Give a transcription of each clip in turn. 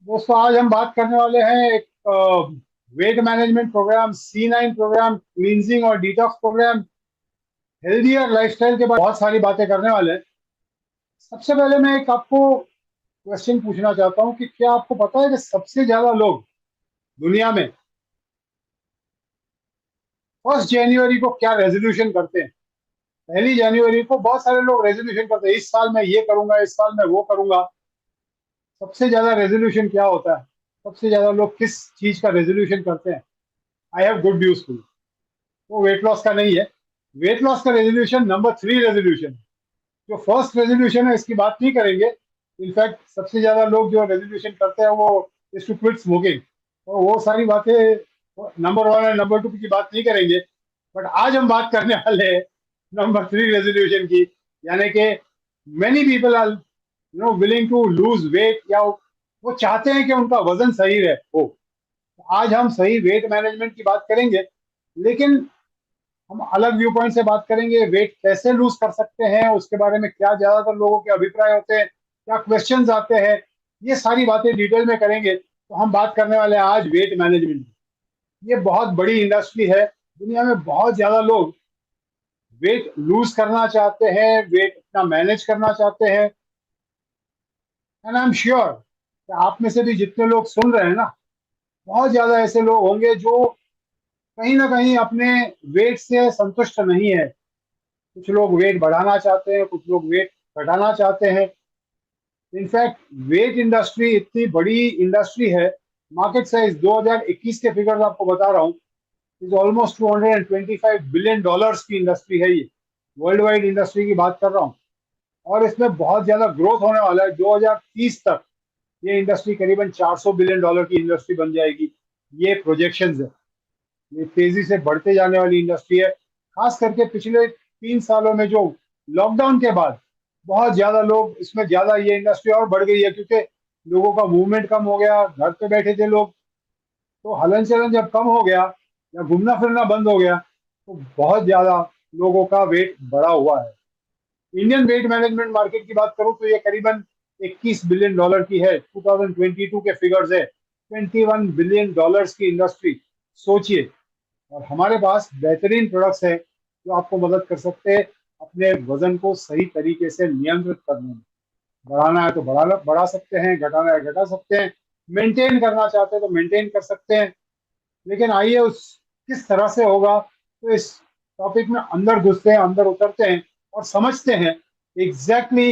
दोस्तों, आज हम बात करने वाले हैं एक weight management programme, C9 programme, cleansing और डिटॉक्स प्रोग्राम, हेल्दियर लाइफस्टाइल के बारे में बहुत सारी बातें करने वाले हैं। सबसे पहले मैं एक आपको क्वेश्चन पूछना चाहता हूं कि क्या आपको पता है कि सबसे ज्यादा लोग दुनिया में 1 जनवरी को क्या रेजोल्यूशन करते हैं? 1 जनवरी को बहुत सारे लोग रेजोल्यूशन करते हैं, इस साल मैं ये करूंगा, इस साल मैं वो करूंगा। सबसे ज्यादा रेजोल्यूशन क्या होता है? सबसे ज्यादा लोग किस चीज का रेजोल्यूशन करते हैं? I have good news for you. वो वेट लॉस का नहीं है। वेट लॉस का रेजोल्यूशन नंबर 3 रेजोल्यूशन। जो फर्स्ट रेजोल्यूशन है इसकी बात नहीं करेंगे। इनफैक्ट सबसे ज्यादा लोग जो रेजोल्यूशन करते हैं वो इज टू क्विट स्मोकिंग, और वो सारी बातें नंबर 1 और नंबर 2 की बात नहीं करेंगे। बट आज हम बात करने वाले हैं नंबर 3 रेजोल्यूशन की, यानी कि many people are willing to lose weight, या वो चाहते हैं कि उनका वजन सही रहे हो। आज हम सही वेट मैनेजमेंट की बात करेंगे, लेकिन हम अलग व्यू पॉइंट से बात करेंगे। वेट कैसे लूज कर सकते हैं, उसके बारे में क्या ज्यादातर लोगों के अभिप्राय होते हैं, क्या क्वेश्चंस आते हैं, ये सारी बातें डिटेल में करेंगे। तो हम बात करने वाले हैं आज वेट मैनेजमेंट की। ये बहुत बड़ी इंडस्ट्री है। दुनिया में बहुत ज्यादा लोग वेट लूज करना चाहते हैं, वेट अपना मैनेज करना चाहते हैं। एंड आई एम श्योर कि आप में से भी जितने लोग सुन रहे हैं ना, बहुत ज्यादा ऐसे लोग होंगे जो कहीं ना कहीं अपने वेट से संतुष्ट नहीं है। कुछ लोग वेट बढ़ाना चाहते हैं, कुछ लोग वेट घटाना चाहते हैं। इनफैक्ट वेट इंडस्ट्री इतनी बड़ी इंडस्ट्री है। मार्केट साइज 2021 के फिगर्स आपको बता रहा हूँ, इज ऑलमोस्ट $225 बिलियन की इंडस्ट्री है ये। वर्ल्ड वाइड इंडस्ट्री की बात कर रहा हूँ। और इसमें बहुत ज्यादा ग्रोथ होने वाला है। 2030 तक ये इंडस्ट्री करीबन $400 बिलियन की इंडस्ट्री बन जाएगी। ये प्रोजेक्शंस है। ये तेजी से बढ़ते जाने वाली इंडस्ट्री है। खास करके पिछले 3 सालों में जो लॉकडाउन के बाद बहुत ज्यादा लोग इसमें, ज्यादा ये इंडस्ट्री और बढ़ गई है, क्योंकि लोगों का मूवमेंट कम हो गया, घर पे बैठे थे लोग। तो हलन चलन जब कम हो गया या घूमना फिरना बंद हो गया, तो बहुत ज्यादा लोगों का वेट बढ़ा हुआ है। इंडियन वेट मैनेजमेंट मार्केट की बात करूं तो ये करीबन $21 बिलियन की है। 2022 के फिगर्स है। $21 बिलियन की इंडस्ट्री, सोचिए। और हमारे पास बेहतरीन प्रोडक्ट्स हैं जो आपको मदद कर सकते हैं अपने वजन को सही तरीके से नियंत्रित करने में। बढ़ाना है तो बढ़ा सकते हैं, घटाना है घटा सकते हैं, मेंटेन करना चाहते हैं तो मेंटेन कर सकते हैं। लेकिन आइए उस किस तरह से होगा, तो इस टॉपिक में अंदर घुसते हैं, अंदर उतरते हैं और समझते हैं एग्जैक्टली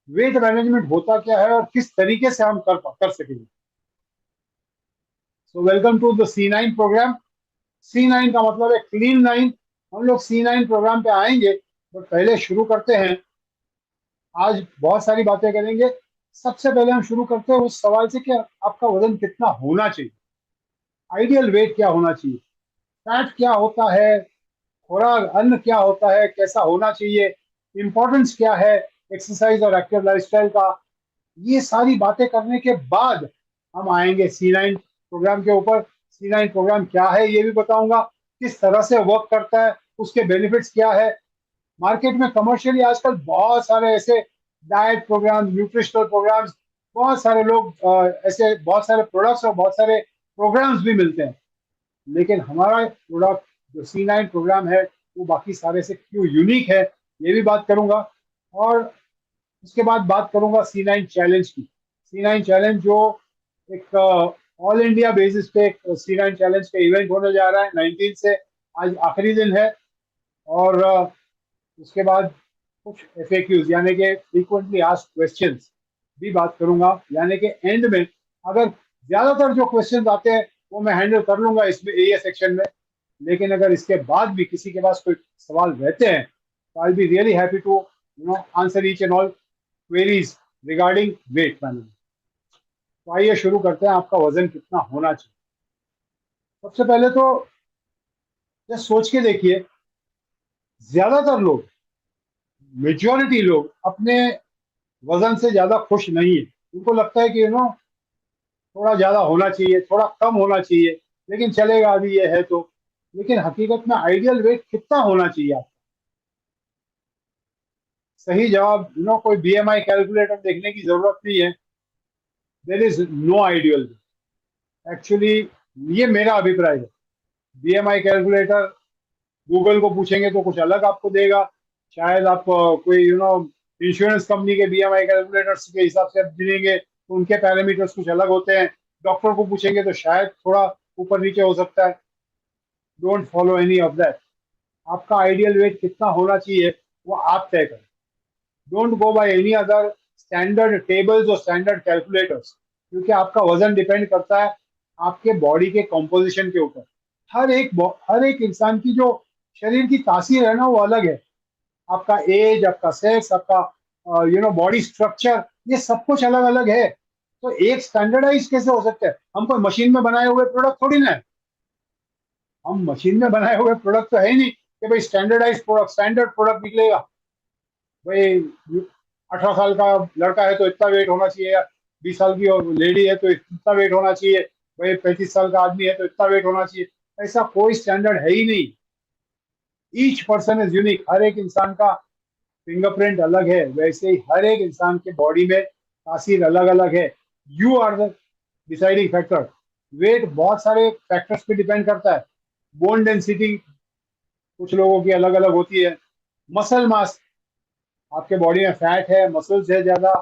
वेट मैनेजमेंट होता क्या है और किस तरीके से हम कर सकेंगे। So welcome to the C9 programme. C9 का मतलब है क्लीन 9। हम लोग C9 प्रोग्राम पे आएंगे, बट पहले शुरू करते हैं। आज बहुत सारी बातें करेंगे। सबसे पहले हम शुरू करते हैं उस सवाल से कि आपका वजन कितना होना चाहिए, आइडियल वेट क्या होना चाहिए, फैट क्या होता है, खुराक अन्न क्या होता है, कैसा होना चाहिए, इंपॉर्टेंस क्या है एक्सरसाइज और एक्टिव लाइफस्टाइल का। ये सारी बातें करने के बाद हम आएंगे C9 प्रोग्राम के ऊपर। C9 प्रोग्राम क्या है ये भी बताऊंगा, किस तरह से वर्क करता है, उसके बेनिफिट्स क्या है। मार्केट में कमर्शियली आजकल बहुत सारे ऐसे डाइट प्रोग्राम, न्यूट्रिशनल प्रोग्राम्स, बहुत सारे लोग ऐसे बहुत सारे प्रोडक्ट्स और बहुत सारे प्रोग्राम्स भी मिलते हैं। लेकिन हमारा प्रोडक्ट जो C9 प्रोग्राम है वो बाकी सारे से क्यों यूनिक है, ये भी बात करूंगा। और उसके बाद बात करूंगा C9 चैलेंज की। C9 चैलेंज जो एक ऑल इंडिया बेसिस पे एक C9 चैलेंज का इवेंट होने जा रहा है 19 से। आज आखिरी दिन है। और उसके बाद कुछ FAQs यानी कि फ्रीक्वेंटली आस्क्ड क्वेश्चंस भी बात करूंगा। यानी कि एंड में अगर ज्यादातर जो क्वेश्चंस आते हैं वो मैं हैंडल कर लूंगा इसमें, ये सेक्शन में। लेकिन अगर इसके बाद भी किसी के पास कोई सवाल रहते हैं, तो I be really happy to answer each and all queries regarding weight management. तो आइए शुरू करते हैं, आपका वजन कितना होना चाहिए। सबसे पहले तो ये सोच के देखिए, ज्यादातर लोग, मेजोरिटी लोग अपने वजन से ज्यादा खुश नहीं है। उनको लगता है कि थोड़ा ज्यादा होना चाहिए, थोड़ा कम होना चाहिए, लेकिन चलेगा अभी ये है तो। लेकिन हकीकत में आइडियल वेट कितना होना चाहिए आपका? सही जवाब कोई BMI कैलकुलेटर देखने की जरूरत नहीं है। There is no ideal. Actually ये मेरा अभिप्राय है। बीएमआई कैलकुलेटर गूगल को पूछेंगे तो कुछ अलग आपको देगा। शायद आप कोई इंश्योरेंस कंपनी के बीएमआई कैलकुलेटर्स के हिसाब से आप गिनेंगे तो उनके पैरामीटर्स कुछ अलग होते हैं। डॉक्टर को पूछेंगे तो शायद थोड़ा ऊपर नीचे हो सकता है। Don't follow any of that. आपका आइडियल वेट कितना होना चाहिए वो आप तय करें। Don't go by any other standard tables और स्टैंडर्ड कैलकुलेटर्स, क्योंकि आपका वजन डिपेंड करता है आपके बॉडी के कॉम्पोजिशन के ऊपर। हर एक इंसान की जो शरीर की तासीर है ना वो अलग है। आपका एज, आपका सेक्स, आपका बॉडी स्ट्रक्चर, ये सब कुछ अलग अलग है। तो एक स्टैंडर्डाइज कैसे हो सकता है? हम कोई मशीन में बनाए हुए प्रोडक्ट थोड़ी ना है। हम मशीन में बनाए हुए प्रोडक्ट तो है ही नहीं कि भाई स्टैंडर्डाइज प्रोडक्ट, स्टैंडर्ड प्रोडक्ट निकलेगा। भाई 18 साल का लड़का है तो इतना वेट होना चाहिए, या 20 साल की और लेडी है तो इतना वेट होना चाहिए, भाई 35 साल का आदमी है तो इतना वेट होना चाहिए। ऐसा कोई स्टैंडर्ड है ही नहीं। Each person is unique. हर एक इंसान का फिंगरप्रिंट अलग है, वैसे ही हर एक इंसान के बॉडी में तासीर अलग अलग है। You are the deciding factor. Weight बहुत सारे फैक्टर्स पे डिपेंड करता है। बोन डेंसिटी कुछ लोगों की अलग अलग होती है। मसल मास, आपके बॉडी में फैट है, मसल्स है ज्यादा,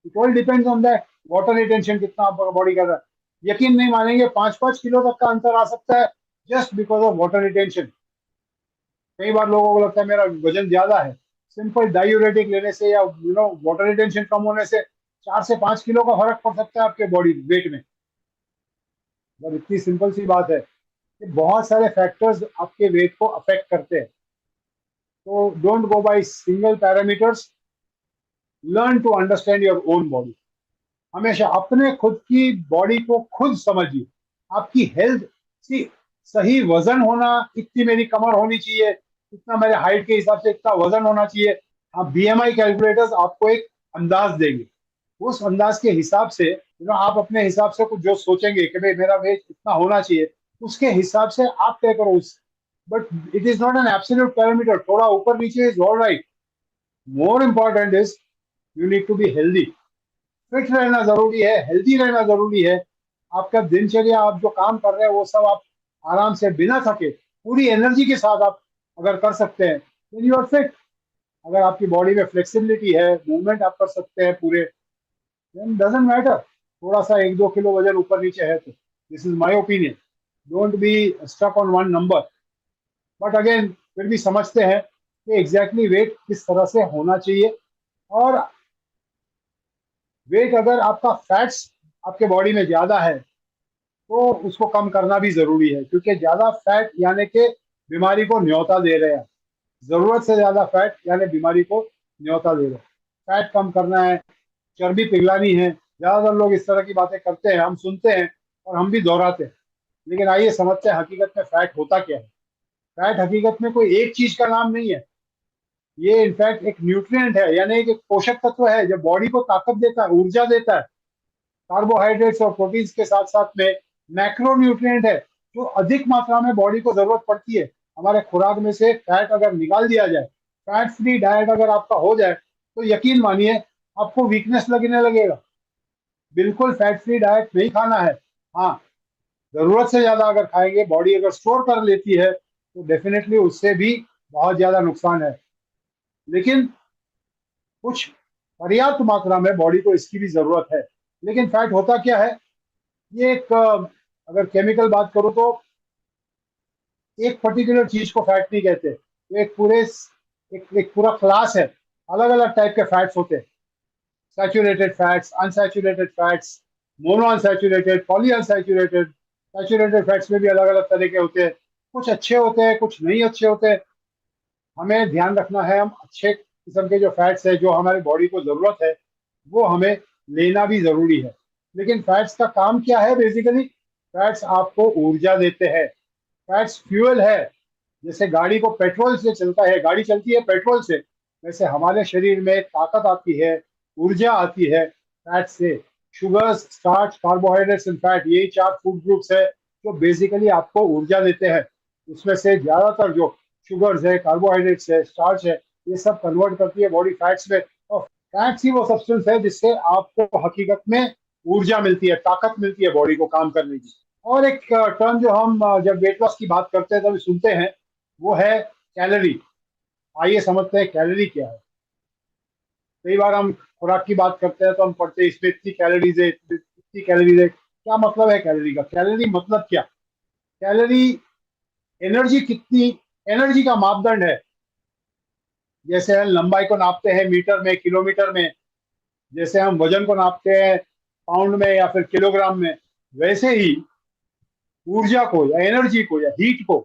it all depends on that. Water retention कितना आपका बॉडी कर रहा है। यकीन नहीं मानेंगे, 5-5 किलो तक का अंतर आ सकता है just because of water retention. कई बार लोगों को लगता है मेरा वजन ज्यादा है, सिंपल डायूरेटिक लेने से या वाटर रिटेंशन कम होने से 4 से 5 किलो का फर्क पड़ सकता है आपके बॉडी वेट में। मतलब इतनी सिंपल सी बात है कि बहुत सारे फैक्टर्स आपके वेट को अफेक्ट करते हैं। तो don't go by single parameters, learn to understand your own body. हमेशा अपने खुद की बॉडी को खुद समझिए। आपकी हेल्थ सी, सही वजन होना, इतनी मेरी कमर होनी चाहिए, इतना मेरे हाइट के हिसाब से इतना वजन होना चाहिए। आप बीएमआई कैलकुलेटर्स आपको एक अंदाज देंगे। उस अंदाज के हिसाब से आप अपने हिसाब से कुछ जो सोचेंगे कि भाई मेरा वेट इतना होना चाहिए, उसके हिसाब से आप तय करो उस। But it is not an absolute parameter. थोड़ा ऊपर नीचे is all right. More important is you need to be healthy. Fit रहना जरूरी है, हेल्दी रहना जरूरी है। आपका दिनचर्या, आप जो काम कर रहे हैं वो सब आप आराम से बिना थके पूरी एनर्जी के साथ आप अगर कर सकते हैं तो यू आर फिट। अगर आपकी बॉडी में फ्लेक्सिबिलिटी है, मूवमेंट आप कर सकते हैं पूरे, देन डजंट मैटर थोड़ा सा 1-2 किलो वजन ऊपर नीचे है तो। This is my opinion. Don't be stuck on one number. But again फिर भी समझते हैं कि एग्जैक्टली वेट किस तरह से होना चाहिए। और वेट, अगर आपका फैट्स आपके बॉडी में ज्यादा है तो उसको कम करना भी जरूरी है, क्योंकि ज्यादा फैट यानी कि बीमारी को न्योता दे रहे हैं। जरूरत से ज्यादा फैट यानी बीमारी को न्योता दे रहे हैं। फैट कम करना है, चर्बी पिघलानी है। ज्यादातर लोग इस तरह की बातें करते हैं, हम सुनते हैं और हम भी दोहराते हैं। लेकिन आइए समझते हैं हकीकत में फैट होता क्या है। फैट हकीकत में कोई एक चीज का नाम नहीं है। ये इनफैक्ट एक न्यूट्रिएंट है, यानी एक पोषक तत्व है जो बॉडी को ताकत देता है, ऊर्जा देता है। कार्बोहाइड्रेट्स और प्रोटीन्स के साथ साथ में मैक्रो न्यूट्रिएंट है जो अधिक मात्रा में बॉडी को जरूरत पड़ती है। हमारे खुराक में से फैट अगर निकाल दिया जाए, फैट फ्री डाइट अगर आपका हो जाए, तो यकीन मानिए आपको वीकनेस लगने लगेगा। बिल्कुल फैट फ्री डाइट नहीं खाना है। हाँ, जरूरत से ज्यादा अगर खाएंगे, बॉडी अगर स्टोर कर लेती है तो डेफिनेटली उससे भी बहुत ज्यादा नुकसान है। लेकिन कुछ पर्याप्त मात्रा में बॉडी को इसकी भी जरूरत है। लेकिन फैट होता क्या है? ये एक अगर केमिकल बात करूं तो एक पर्टिकुलर चीज को फैट नहीं कहते। तो एक पूरा क्लास है। अलग अलग टाइप के फैट्स होते हैं। Saturated fats, unsaturated fats, mono unsaturated, poly unsaturated. Saturated fats में भी अलग अलग तरह के होते हैं। कुछ अच्छे होते हैं, कुछ नहीं अच्छे होते हैं। हमें ध्यान रखना है, हम अच्छे किस्म के जो फैट्स है, जो हमारी बॉडी को जरूरत है, वो हमें लेना भी जरूरी है। लेकिन फैट्स का काम क्या है? बेसिकली फैट्स आपको ऊर्जा देते हैं। फैट्स फ्यूल है। जैसे गाड़ी को पेट्रोल से चलता है, गाड़ी चलती है पेट्रोल से, वैसे हमारे शरीर में ताकत आती है, ऊर्जा आती है फैट से। Sugars, starch, carbohydrates and fat, यही 4 फूड ग्रुप्स है जो बेसिकली आपको ऊर्जा देते हैं। उसमें से ज्यादातर जो शुगर्स है, कार्बोहाइड्रेट्स है, स्टार्च है, ये सब कन्वर्ट करती है बॉडी फैट्स में। और फैट्स ही वो सब्सटेंस है जिससे आपको हकीकत में ऊर्जा मिलती है, ताकत मिलती है बॉडी को काम करने की। और एक टर्म जो हम जब वेट लॉस की बात करते हैं तभी सुनते हैं, वो है कैलोरी। आइए समझते हैं कैलोरी क्या है। कई बार हम खुराक की बात करते हैं तो हम पढ़ते हैं इसमें इतनी कैलोरीज है, इतनी कैलोरीज है। क्या मतलब है कैलोरी का? कैलोरी मतलब क्या? कैलोरी एनर्जी कितनी, एनर्जी का मापदंड है। जैसे हम लंबाई को नापते हैं मीटर में, किलोमीटर में, जैसे हम वजन को नापते हैं पाउंड में या फिर किलोग्राम में, वैसे ही ऊर्जा को या एनर्जी को या हीट को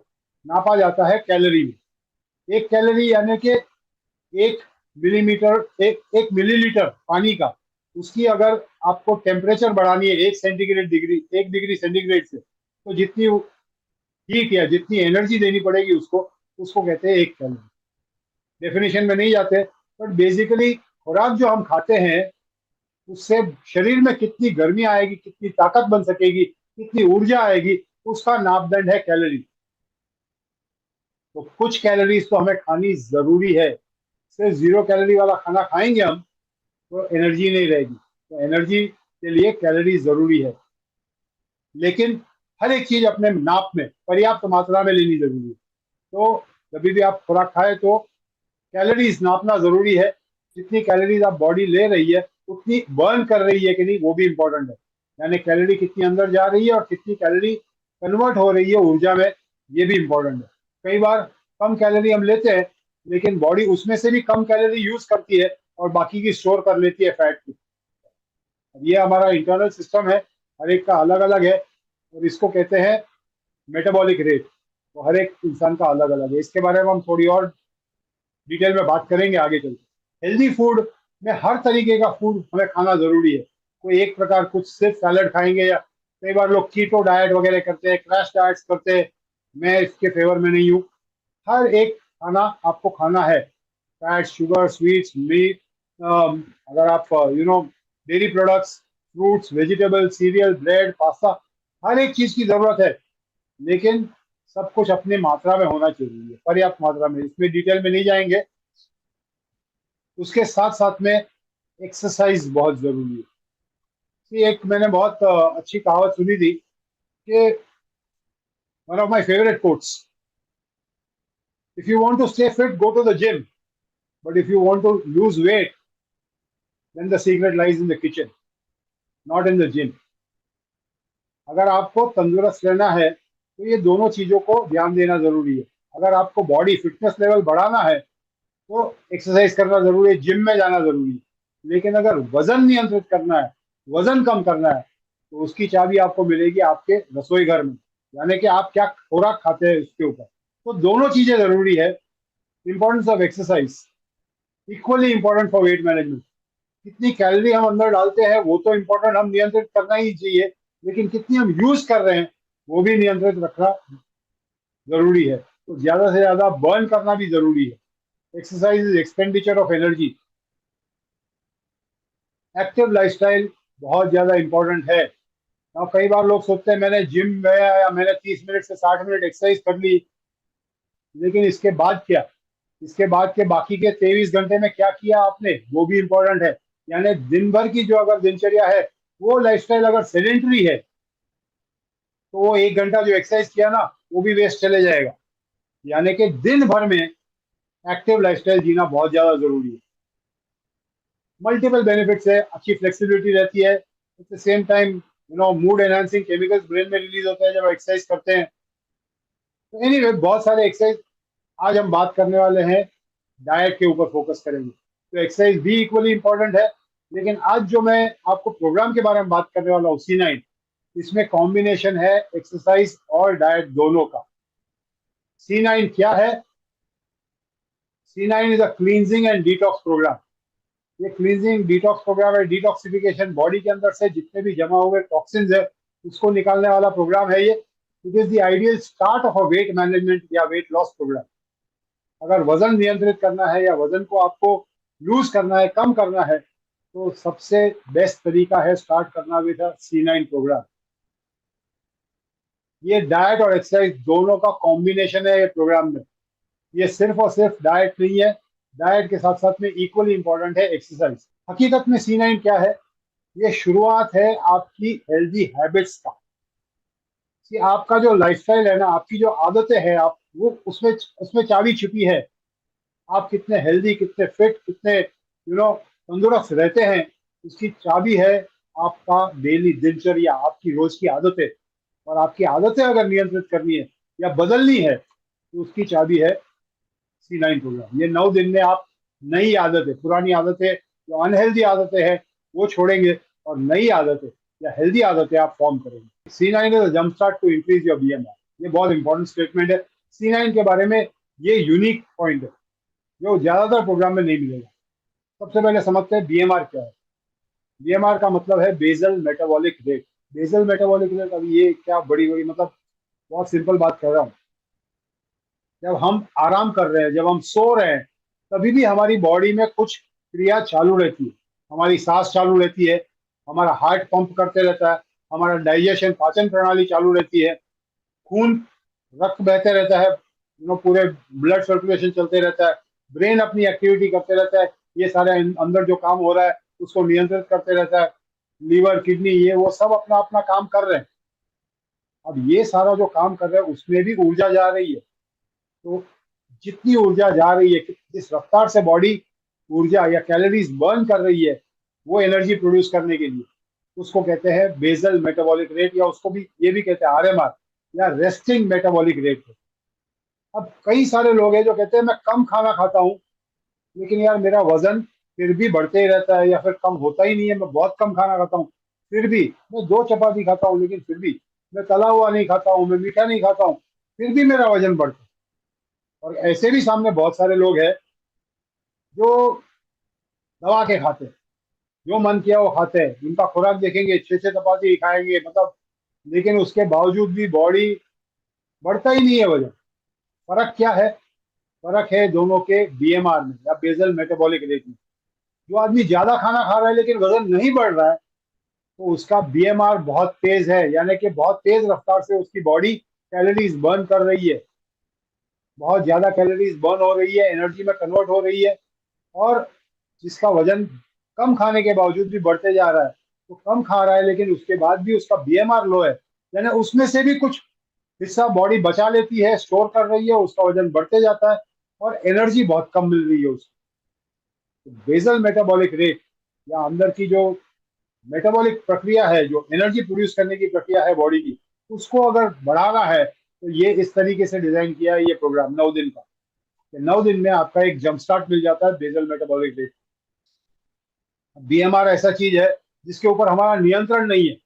नापा जाता है कैलोरी में। एक कैलोरी यानी कि एक मिलीमीटर, एक मिलीलीटर पानी का, उसकी अगर आपको टेम्परेचर बढ़ानी है 1 सेंटीग्रेड डिग्री, 1 डिग्री सेंटीग्रेड से, तो जितनी हीट या जितनी एनर्जी देनी पड़ेगी उसको, उसको कहते हैं 1 कैलोरी। डेफिनेशन में नहीं जाते, बट बेसिकली खुराक जो हम खाते हैं उससे शरीर में कितनी गर्मी आएगी, कितनी ताकत बन सकेगी, कितनी ऊर्जा आएगी, उसका मापदंड है कैलोरी। तो कुछ कैलोरीज तो हमें खानी जरूरी है। सिर्फ 0 कैलोरी वाला खाना खाएंगे हम तो एनर्जी नहीं रहेगी। तो एनर्जी के लिए कैलोरी जरूरी है, लेकिन हर एक चीज अपने नाप में पर्याप्त मात्रा में लेनी जरूरी है। तो जब भी आप खुराक खाए तो कैलोरीज नापना जरूरी है। जितनी कैलोरीज आप बॉडी ले रही है उतनी बर्न कर रही है कि नहीं, वो भी इंपॉर्टेंट है। यानी कैलोरी कितनी अंदर जा रही है और कितनी कैलोरी कन्वर्ट हो रही है ऊर्जा में, ये भी इंपॉर्टेंट है। कई बार कम कैलोरी हम लेते हैं लेकिन बॉडी उसमें से भी कम कैलोरी यूज करती है और बाकी की स्टोर कर लेती है फैट की। ये हमारा इंटरनल सिस्टम है, हर एक का अलग अलग है, और इसको कहते हैं मेटाबॉलिक रेट। तो हर एक इंसान का अलग अलग है। इसके बारे में हम थोड़ी और डिटेल में बात करेंगे आगे चलकर। हेल्दी फूड में हर तरीके का फूड हमें खाना जरूरी है। कोई एक प्रकार कुछ सिर्फ सैलड खाएंगे, या कई बार लोग कीटो डाइट वगैरह करते हैं, क्रैश डाइट्स करते हैं, मैं इसके फेवर में नहीं हूँ। हर एक खाना आपको खाना है, फैट, शुगर, स्वीट्स, मीट, अगर आप dairy products, fruits, vegetable, cereal, bread, pasta, हर एक चीज की जरूरत है। लेकिन सब कुछ अपनी मात्रा में होना चाहिए, पर्याप्त मात्रा में। इसमें डिटेल में नहीं जाएंगे। उसके साथ साथ में एक्सरसाइज बहुत जरूरी है। एक मैंने बहुत अच्छी कहावत सुनी थी कि one of my favourite quotes, if you want to stay fit go to the gym, but if you want to lose weight then the secret lies in the kitchen, not in the gym. अगर आपको तंदुरुस्त रहना है तो ये दोनों चीजों को ध्यान देना जरूरी है। अगर आपको बॉडी फिटनेस लेवल बढ़ाना है तो एक्सरसाइज करना जरूरी है, जिम में जाना जरूरी है। लेकिन अगर वजन नियंत्रित करना है, वजन कम करना है, तो उसकी चाबी आपको मिलेगी आपके रसोई घर में, यानी कि आप क्या खुराक खाते हैं उसके ऊपर। तो दोनों चीजें जरूरी है। Importance of exercise equally important for weight management. कितनी कैलोरी हम अंदर डालते हैं वो तो इम्पोर्टेंट, हम नियंत्रित करना ही चाहिए, लेकिन कितनी हम यूज कर रहे हैं वो भी नियंत्रित रखना जरूरी है। तो ज्यादा से ज्यादा बर्न करना भी जरूरी है। Exercise is expenditure of energy. Active lifestyle बहुत ज्यादा इंपॉर्टेंट है। now कई बार लोग सोचते हैं मैंने जिम गया या मैंने 30 मिनट से 60 मिनट एक्सरसाइज कर ली, लेकिन इसके बाद क्या? इसके बाद के बाकी के 23 घंटे में क्या किया आपने, वो भी इंपॉर्टेंट है। यानी दिन भर की जो अगर दिनचर्या है, वो लाइफस्टाइल अगर सेडेंटरी है, तो वो 1 घंटा जो एक्सरसाइज किया ना वो भी वेस्ट चले जाएगा। यानी कि दिन भर में एक्टिव लाइफस्टाइल जीना बहुत ज्यादा जरूरी है। मल्टीपल बेनिफिट्स है, अच्छी फ्लेक्सिबिलिटी रहती है, eight the same time mood enhancing chemicals brain में रिलीज होते हैं जब एक्सरसाइज करते हैं। तो एनीवे बहुत सारे एक्सरसाइज आज हम बात करने वाले हैं, डाइट के ऊपर फोकस करेंगे। तो एक्सरसाइज भी इक्वली इंपॉर्टेंट है, लेकिन आज जो मैं आपको प्रोग्राम के बारे में बात करने वाला हूँ C9, इसमें कॉम्बिनेशन है एक्सरसाइज और डाइट दोनों का। C9 क्या है? C9 is a cleansing and detox programme. ये क्लींजिंग डिटॉक्स प्रोग्राम है, डिटॉक्सिफिकेशन, बॉडी के अंदर से जितने भी जमा हुए टॉक्सिन्स है उसको निकालने वाला प्रोग्राम है ये। It is the ideal start of a weight management या वेट लॉस प्रोग्राम। अगर वजन नियंत्रित करना है या वजन को आपको लूज करना है, कम करना है, तो सबसे बेस्ट तरीका है स्टार्ट करना विद C9 प्रोग्राम। ये डाइट और एक्सरसाइज दोनों का कॉम्बिनेशन है ये प्रोग्राम में। ये सिर्फ और सिर्फ डाइट नहीं है, डाइट के साथ साथ में इक्वली इंपॉर्टेंट है एक्सरसाइज। हकीकत में C9 क्या है? ये शुरुआत है आपकी हेल्दी हैबिट्स का, कि आपका जो लाइफस्टाइल है ना, आपकी जो आदतें हैं, आप वो उसमें उसमें चाबी छिपी है। आप कितने हेल्दी, कितने फिट, कितने तंदुरुस्त रहते हैं, उसकी चाबी है आपका डेली दिनचर्या, आपकी रोज की आदतें। और आपकी आदतें अगर नियंत्रित करनी है या बदलनी है, तो उसकी चाबी है C9 प्रोग्राम। ये 9 दिन में आप नई आदतें, पुरानी आदतें, जो अनहेल्दी आदतें हैं वो छोड़ेंगे, और नई आदतें या हेल्दी आदतें आप फॉर्म करेंगे। C9 is jump start to increase your BMR। ये बहुत इंपॉर्टेंट स्टेटमेंट है C9 के बारे में। ये यूनिक पॉइंट है जो ज्यादातर प्रोग्राम में नहीं मिलेगा। सबसे पहले समझते हैं BMR क्या है। BMR का मतलब है basal metabolic rate. Basal metabolic rate, अभी ये क्या बड़ी बड़ी मतलब बहुत सिंपल बात कर रहा हूँ। जब हम आराम कर रहे हैं, जब हम सो रहे हैं, तभी भी हमारी बॉडी में कुछ क्रिया चालू रहती है। हमारी सांस चालू रहती है, हमारा हार्ट पंप करते रहता है, हमारा डाइजेशन, पाचन प्रणाली चालू रहती है, खून, रक्त बहते रहता है, पूरे ब्लड सर्कुलेशन चलते रहता है, ब्रेन अपनी एक्टिविटी करते रहता है, ये सारे अंदर जो काम हो रहा है उसको नियंत्रित करते रहता है। लीवर, किडनी, ये वो सब अपना अपना काम कर रहे हैं। अब ये सारा जो काम कर रहे हैं उसमें भी ऊर्जा जा रही है। तो जितनी ऊर्जा जा रही है, जिस रफ्तार से बॉडी ऊर्जा या कैलोरीज बर्न कर रही है वो एनर्जी प्रोड्यूस करने के लिए, उसको कहते हैं बेजल मेटाबॉलिक रेट, या उसको भी ये भी कहते हैं RMR, या रेस्टिंग मेटाबॉलिक रेट। अब कई सारे लोग हैं जो कहते हैं मैं कम खाना खाता हूँ, लेकिन यार मेरा वजन फिर भी बढ़ते ही रहता है, या फिर कम होता ही नहीं है। मैं बहुत कम खाना खाता हूँ, फिर भी मैं 2 चपाती खाता हूँ, लेकिन फिर भी मैं तला हुआ नहीं खाता हूँ, मैं मीठा नहीं खाता हूँ, फिर भी मेरा वजन बढ़ता है। और ऐसे भी सामने बहुत सारे लोग हैं जो दबा के खाते हैं, जो मन किया वो खाते हैं। उनका खुराक देखेंगे, 6 6 चपाती खाएंगे मतलब, लेकिन उसके बावजूद भी बॉडी बढ़ता ही नहीं है वजन। फर्क क्या है? फर्क है दोनों के BMR में, या बेजल मेटाबॉलिक रेट में। जो आदमी ज्यादा खाना खा रहा है लेकिन वजन नहीं बढ़ रहा है, तो उसका BMR बहुत तेज है, यानी कि बहुत तेज रफ्तार से उसकी बॉडी कैलोरीज बर्न कर रही है, बहुत ज्यादा कैलोरीज बर्न हो रही है, एनर्जी में कन्वर्ट हो रही है। और जिसका वजन कम खाने के बावजूद भी बढ़ते जा रहा है, तो कम खा रहा है लेकिन उसके बाद भी उसका BMR लो है, यानी उसमें से भी कुछ हिस्सा बॉडी बचा लेती है, स्टोर कर रही है, उसका वजन बढ़ते जाता है, और एनर्जी बहुत कम मिल रही है उसको। तो बेजल मेटाबॉलिक रेट, या अंदर की जो मेटाबॉलिक प्रक्रिया है, जो एनर्जी प्रोड्यूस करने की प्रक्रिया है बॉडी की, उसको अगर बढ़ाना है, तो ये इस तरीके से डिजाइन किया है ये प्रोग्राम 9 दिन का। 9 दिन में आपका एक जंप स्टार्ट मिल जाता है बेजल मेटाबॉलिक रेट। BMR ऐसा चीज है जिसके ऊपर हमारा नियंत्रण नहीं है।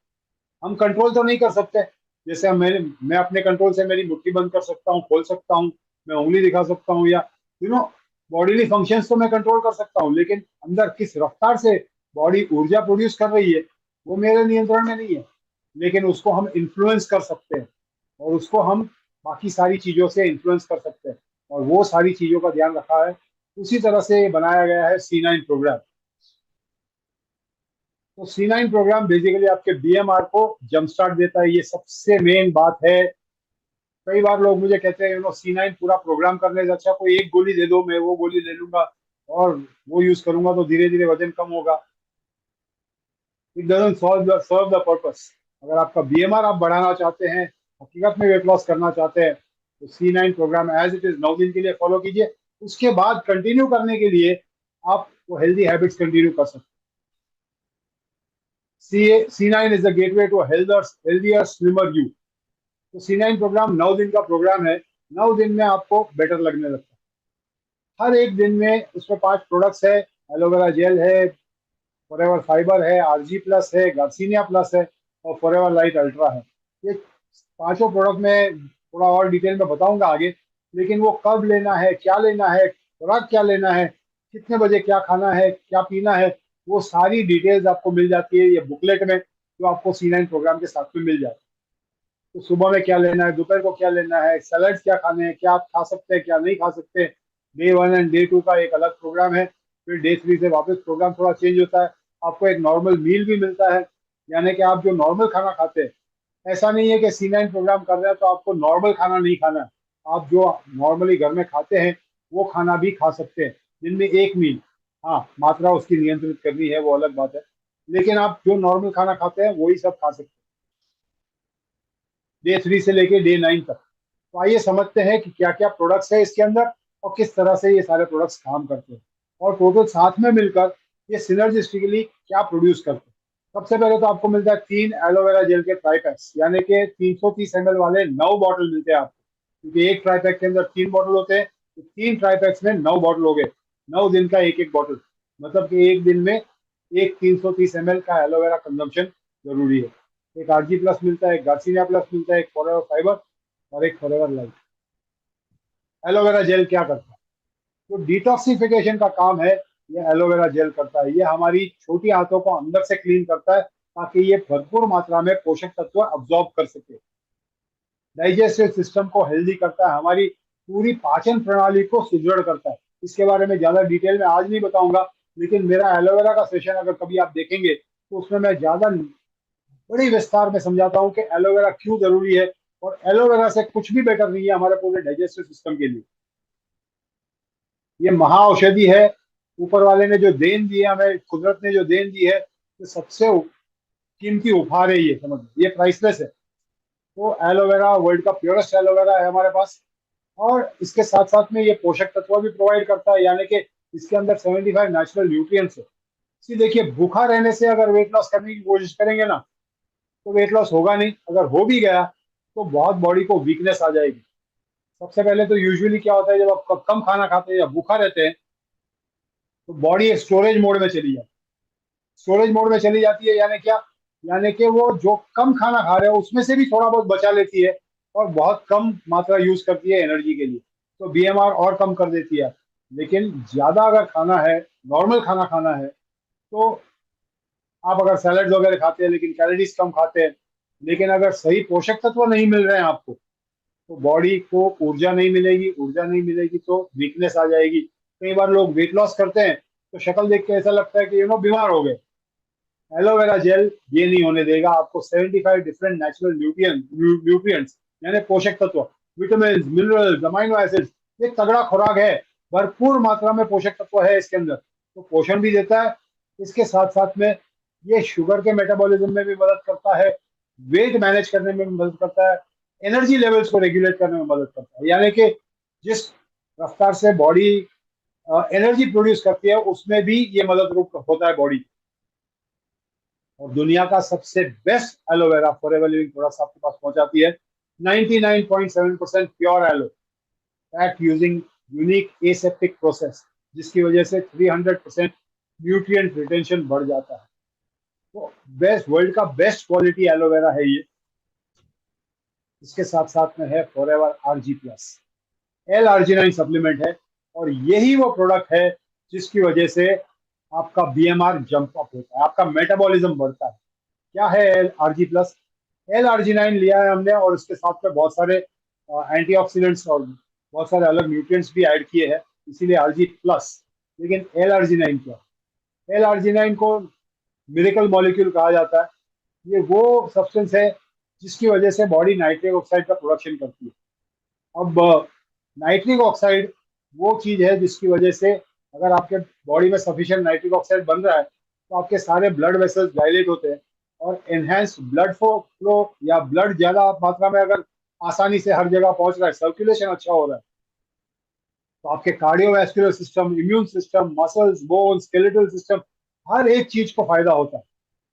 हम कंट्रोल तो नहीं कर सकते। जैसे मैं अपने कंट्रोल से मेरी मुट्ठी बंद कर सकता हूँ, खोल सकता हूँ, मैं उंगली दिखा सकता हूँ, या यू नो बॉडीली फंक्शंस तो मैं कंट्रोल कर सकता हूँ, लेकिन अंदर किस रफ्तार से बॉडी ऊर्जा प्रोड्यूस कर रही है वो मेरे नियंत्रण में नहीं है। लेकिन उसको हम इन्फ्लुएंस कर सकते हैं, और उसको हम बाकी सारी चीजों से इन्फ्लुएंस कर सकते हैं, और वो सारी चीजों का ध्यान रखा है। उसी तरह से बनाया गया है C9 प्रोग्राम। तो C9 प्रोग्राम बेसिकली आपके BMR को जंप स्टार्ट देता है, ये सबसे मेन बात है। कई बार लोग मुझे कहते हैं C9 पूरा प्रोग्राम करने से अच्छा कोई एक गोली दे दो, मैं वो गोली ले लूंगा और वो यूज करूंगा तो धीरे धीरे वजन कम होगा। It doesn't serve the purpose. अगर आपका BMR आप बढ़ाना चाहते हैं, हकीकत में वेट लॉस करना चाहते हैं, तो C9 programme as it is 9 दिन के लिए फॉलो कीजिए। उसके बाद कंटिन्यू करने के लिए आप वो हेल्दी हैबिट्स कंटिन्यू कर सकते हैं। C9 is the gateway to a healthier, slimmer you। तो C9 प्रोग्राम 9 दिन का प्रोग्राम है। 9 दिन में आपको बेटर लगने लगता है। हर एक दिन में उसमें 5 प्रोडक्ट्स है। एलोवेरा जेल है, फॉरएवर फाइबर है, RG+ है, गार्सिनिया प्लस है, और फॉरएवर लाइट अल्ट्रा है। ये पांचों प्रोडक्ट में थोड़ा और डिटेल में बताऊंगा आगे। लेकिन वो कब लेना है, क्या लेना है, खुराक क्या लेना है, कितने बजे क्या खाना है, क्या पीना है, वो सारी डिटेल्स आपको मिल जाती है ये बुकलेट में, जो आपको C9 प्रोग्राम के साथ में मिल जाती है। तो सुबह में क्या लेना है, दोपहर को क्या लेना है, सैलड्स क्या खाने हैं, क्या आप खा सकते हैं, क्या नहीं खा सकते। Day 1 एंड Day 2 का एक अलग प्रोग्राम है, फिर Day 3 से वापस प्रोग्राम थोड़ा चेंज होता है। आपको एक नॉर्मल मील भी मिलता है, यानी कि आप जो नॉर्मल खाना खाते हैं, ऐसा नहीं है कि C9 प्रोग्राम कर रहे हैं तो आपको नॉर्मल खाना नहीं खाना है। आप जो नॉर्मली घर में खाते हैं वो खाना भी खा सकते हैं, दिन में एक मील। हाँ, मात्रा उसकी नियंत्रित करनी है, वो अलग बात है। लेकिन आप जो नॉर्मल खाना खाते हैं वही सब खा सकते हैं, डे 3 से लेके डे 9 तक। तो आइए समझते हैं कि क्या क्या प्रोडक्ट्स है इसके अंदर और किस तरह से ये सारे प्रोडक्ट्स काम करते हैं और टोटल साथ में मिलकर ये सिनर्जिस्टिकली क्या प्रोड्यूस करते हैं। सबसे पहले तो आपको मिलता है 3 एलोवेरा जेल के ट्राईपैक्स, यानी कि 330 ml वाले 9 बॉटल मिलते हैं आपको, क्योंकि एक ट्राईपैक के अंदर 3 बॉटल होते हैं, तो 3 ट्राईपैक्स में 9 बॉटल हो गए, 9 दिन का एक एक बॉटल, मतलब कि एक दिन में एक 330 ml का एलोवेरा कंजम्पशन जरूरी है। एक आरजी प्लस मिलता है, एक गार्सिनिया प्लस मिलता है, एक फॉरएवर फाइबर और एक फॉरएवर लाइफ। एलोवेरा जेल क्या करता है? जो डिटॉक्सिफिकेशन का काम है ये एलोवेरा जेल करता है। ये हमारी छोटी आंतों को अंदर से क्लीन करता है ताकि ये भरपूर मात्रा में पोषक तत्व अब्जॉर्ब कर सके। डाइजेस्टिव सिस्टम को हेल्दी करता है, हमारी पूरी पाचन प्रणाली को सुदृढ़ करता है। इसके बारे में ज्यादा डिटेल में आज नहीं बताऊंगा, लेकिन मेरा एलोवेरा का सेशन अगर कभी आप देखेंगे तो उसमें मैं ज्यादा बड़ी विस्तार में समझाता हूँ कि एलोवेरा क्यों जरूरी है, और एलोवेरा से कुछ भी बेटर नहीं है हमारे पूरे डाइजेस्टिव सिस्टम के लिए। ये महा औषधि है, ऊपर वाले ने जो देन दी है हमें, कुदरत ने जो देन दी है, तो सबसे कीमती उपहार है ये, समझ लो, ये प्राइसलेस है। तो एलोवेरा वर्ल्ड का प्योरेस्ट एलोवेरा है हमारे पास, और इसके साथ साथ में ये पोषक तत्व भी प्रोवाइड करता है, यानी कि इसके अंदर 75 नेचुरल न्यूट्रिएंट्स है। इसलिए देखिए, भूखा रहने से अगर वेट लॉस करने की कोशिश करेंगे ना, तो वेट लॉस होगा नहीं, अगर हो भी गया तो बहुत बॉडी को वीकनेस आ जाएगी। सबसे पहले तो यूजुअली क्या होता है, जब आप कम खाना खाते हैं या भूखा रहते हैं तो बॉडी एक स्टोरेज मोड में चली जाती है। स्टोरेज मोड में चली जाती है यानी क्या? यानी कि वो जो कम खाना खा रहे हो उसमें से भी थोड़ा बहुत बचा लेती है और बहुत कम मात्रा यूज करती है एनर्जी के लिए, तो बीएमआर और कम कर देती है। लेकिन ज्यादा अगर खाना है, नॉर्मल खाना खाना है, तो आप अगर सैलड वगैरह खाते हैं लेकिन कैलोरीज कम खाते हैं, लेकिन अगर सही पोषक तत्व नहीं मिल रहे हैं आपको, तो बॉडी को ऊर्जा नहीं मिलेगी, ऊर्जा नहीं मिलेगी तो वीकनेस आ जाएगी। कई बार लोग वेट लॉस करते हैं तो शक्ल देख के ऐसा लगता है कि बीमार हो गए। एलोवेरा जेल ये नहीं होने देगा, आपको 75 डिफरेंट नेचुरल न्यूट्रिएंट्स यानी पोषक तत्व, विटामिन, मिनरल्स, अमाइनो एसिड्स, ये तगड़ा खुराक है, भरपूर मात्रा में पोषक तत्व है इसके अंदर, तो पोषण भी देता है। इसके साथ साथ में ये शुगर के मेटाबॉलिज्म में भी मदद करता है, वेट मैनेज करने में भी मदद करता है, एनर्जी लेवल्स को रेगुलेट करने में मदद करता है, यानी कि जिस रफ्तार से बॉडी एनर्जी प्रोड्यूस करती है उसमें भी ये मदद रूप होता है बॉडी। और दुनिया का सबसे best aloe vera forever living products आपके पास पहुंचाती है, 99.7% pure aloe packed using unique aseptic process, जिसकी वजह से 300% न्यूट्रिएंट रिटेंशन बढ़ जाता है। तो बेस्ट, वर्ल्ड का बेस्ट क्वालिटी एलोवेरा है ये। इसके साथ साथ में है forever ARG plus, L arginine supplement है, और यही वो प्रोडक्ट है जिसकी वजह से आपका बीएमआर जंप अप होता है, आपका मेटाबॉलिज्म बढ़ता है। क्या है L ARG plus? L arginine लिया है हमने और इसके साथ में बहुत सारे एंटीऑक्सीडेंट्स और बहुत सारे अलग न्यूट्रिएंट्स भी ऐड किए हैं, इसीलिए आरजी प्लस। लेकिन एल आर्जिनाइन क्या? एल आर्जिनाइन को मिरेकल मॉलिक्यूल कहा जाता है। ये वो सब्सटेंस है जिसकी वजह से बॉडी नाइट्रिक ऑक्साइड का प्रोडक्शन करती है। अब नाइट्रिक ऑक्साइड वो चीज है जिसकी वजह से अगर आपके बॉडी में सफिशिएंट नाइट्रिक ऑक्साइड बन रहा है तो आपके सारे ब्लड वेसल्स डायलेट होते हैं और एनहेंस ब्लड फ्लो, या ब्लड ज्यादा मात्रा में अगर आसानी से हर जगह पहुंच रहा है, सर्कुलेशन अच्छा हो रहा है, तो आपके cardiovascular system, immune system, muscles, bone, skeletal system, हर एक चीज को फायदा होता है।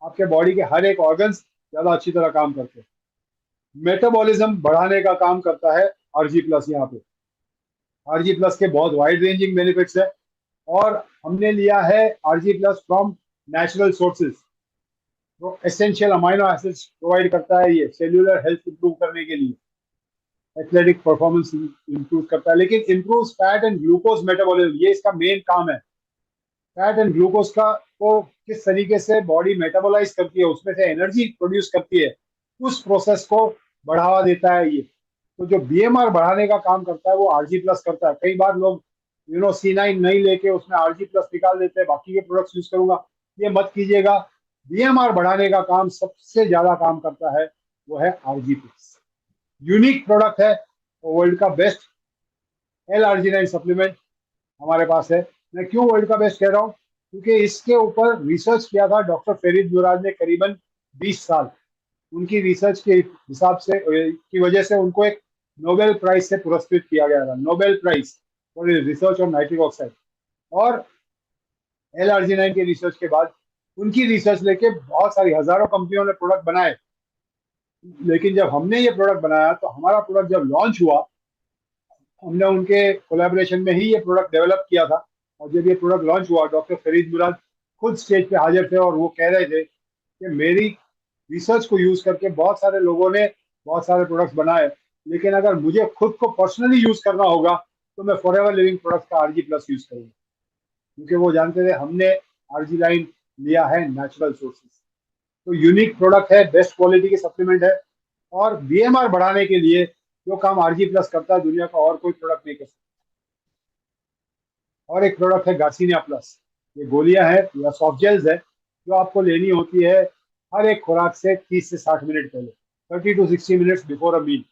आपके बॉडी के हर एक ऑर्गन्स ज्यादा अच्छी तरह काम करते हैं। मेटाबॉलिज्म बढ़ाने का काम करता है आरजी प्लस। यहाँ पे आरजी प्लस के बहुत वाइड रेंजिंग बेनिफिट्स है, और हमने लिया है ARG plus from natural sources. तो एसेंशियल अमाइनो एसिड्स प्रोवाइड करता है ये सेल्यूलर हेल्थ इंप्रूव करने के लिए, एथलेटिक परफॉर्मेंस इंप्रूव करता है, लेकिन improve fat and glucose metabolism, ये इसका मेन काम है। फैट एंड ग्लूकोज का को किस तरीके से बॉडी मेटाबोलाइज करती है, उसमें से एनर्जी प्रोड्यूस करती है, उस प्रोसेस को बढ़ावा देता है ये। तो जो बीएमआर बढ़ाने का काम करता है वो आरजी प्लस करता है। कई बार लोग C9 नहीं लेके उसमें आरजी प्लस निकाल देते हैं, बाकी के प्रोडक्ट्स यूज करूंगा, ये मत कीजिएगा। बीएमआर बढ़ाने का काम सबसे ज्यादा काम करता है वो है आरजी प्लस। यूनिक प्रोडक्ट है, वर्ल्ड का बेस्ट एल आर्जिनाइन सप्लीमेंट हमारे पास है। मैं क्यों वर्ल्ड का बेस्ट कह रहा हूँ? क्योंकि इसके ऊपर रिसर्च किया था डॉक्टर फरीद मुराद ने करीबन 20 साल। उनकी रिसर्च के हिसाब से की वजह से उनको एक नोबेल प्राइज से पुरस्कृत किया गया था, Nobel prize for research on nitric oxide. और एल आर्जिनाइन के रिसर्च के बाद उनकी रिसर्च लेके बहुत सारी हजारों कंपनियों ने प्रोडक्ट बनाए। लेकिन जब हमने ये प्रोडक्ट बनाया तो हमारा प्रोडक्ट जब लॉन्च हुआ, हमने उनके कोलैबोरेशन में ही ये प्रोडक्ट डेवलप किया था। और जब ये प्रोडक्ट लॉन्च हुआ, डॉक्टर फरीद मुराद खुद स्टेज पे हाजिर थे और वो कह रहे थे कि मेरी रिसर्च को यूज करके बहुत सारे लोगों ने बहुत सारे प्रोडक्ट्स बनाए, लेकिन अगर मुझे खुद को पर्सनली यूज करना होगा तो मैं फॉरएवर लिविंग प्रोडक्ट्स का आरजी प्लस यूज करूंगा। क्योंकि वो जानते थे हमने आरजी लाइन लिया है नेचुरल सोर्सेज। तो यूनिक प्रोडक्ट है, बेस्ट क्वालिटी के सप्लीमेंट है, और बीएमआर बढ़ाने के लिए जो काम आरजी प्लस करता है दुनिया का और कोई प्रोडक्ट नहीं कर सकता। और एक प्रोडक्ट है गार्सिनिया प्लस। ये गोलियां है या सॉफ्ट जेल्स है जो आपको लेनी होती है हर एक खुराक से 30 से 60 मिनट पहले, 30 to 60 मिनट्स बिफोर अ मील।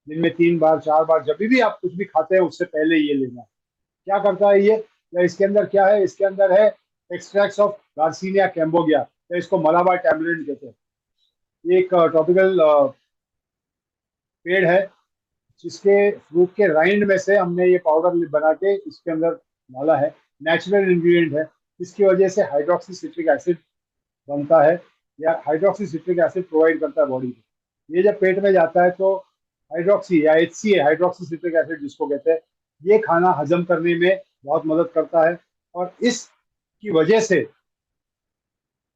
दिन में 3 बार 4 बार जब भी आप कुछ भी खाते हैं उससे पहले ये लेना है। क्या करता है ये, या इसके अंदर क्या है, इसके अंदर है एक्सट्रैक्ट्स ऑफ गार्सिनिया कैम्बोगिया, या इसको मलाबार टैमरिंड कहते हैं। ये एक टॉपिकल पेड़ है जिसके फ्रूट के राइंड में से हमने ये पाउडर बना के इसके अंदर डाला है। नेचुरल इंग्रेडिएंट है, इसकी वजह से हाइड्रोक्सी सिट्रिक एसिड बनता है, या हाइड्रोक्सी सिट्रिक एसिड प्रोवाइड करता है बॉडी को। ये जब पेट में जाता है तो हाइड्रोक्सी या HCA, हाइड्रोक्सी सिट्रिक एसिड जिसको कहते हैं, ये खाना हजम करने में बहुत मदद करता है। और इसकी वजह से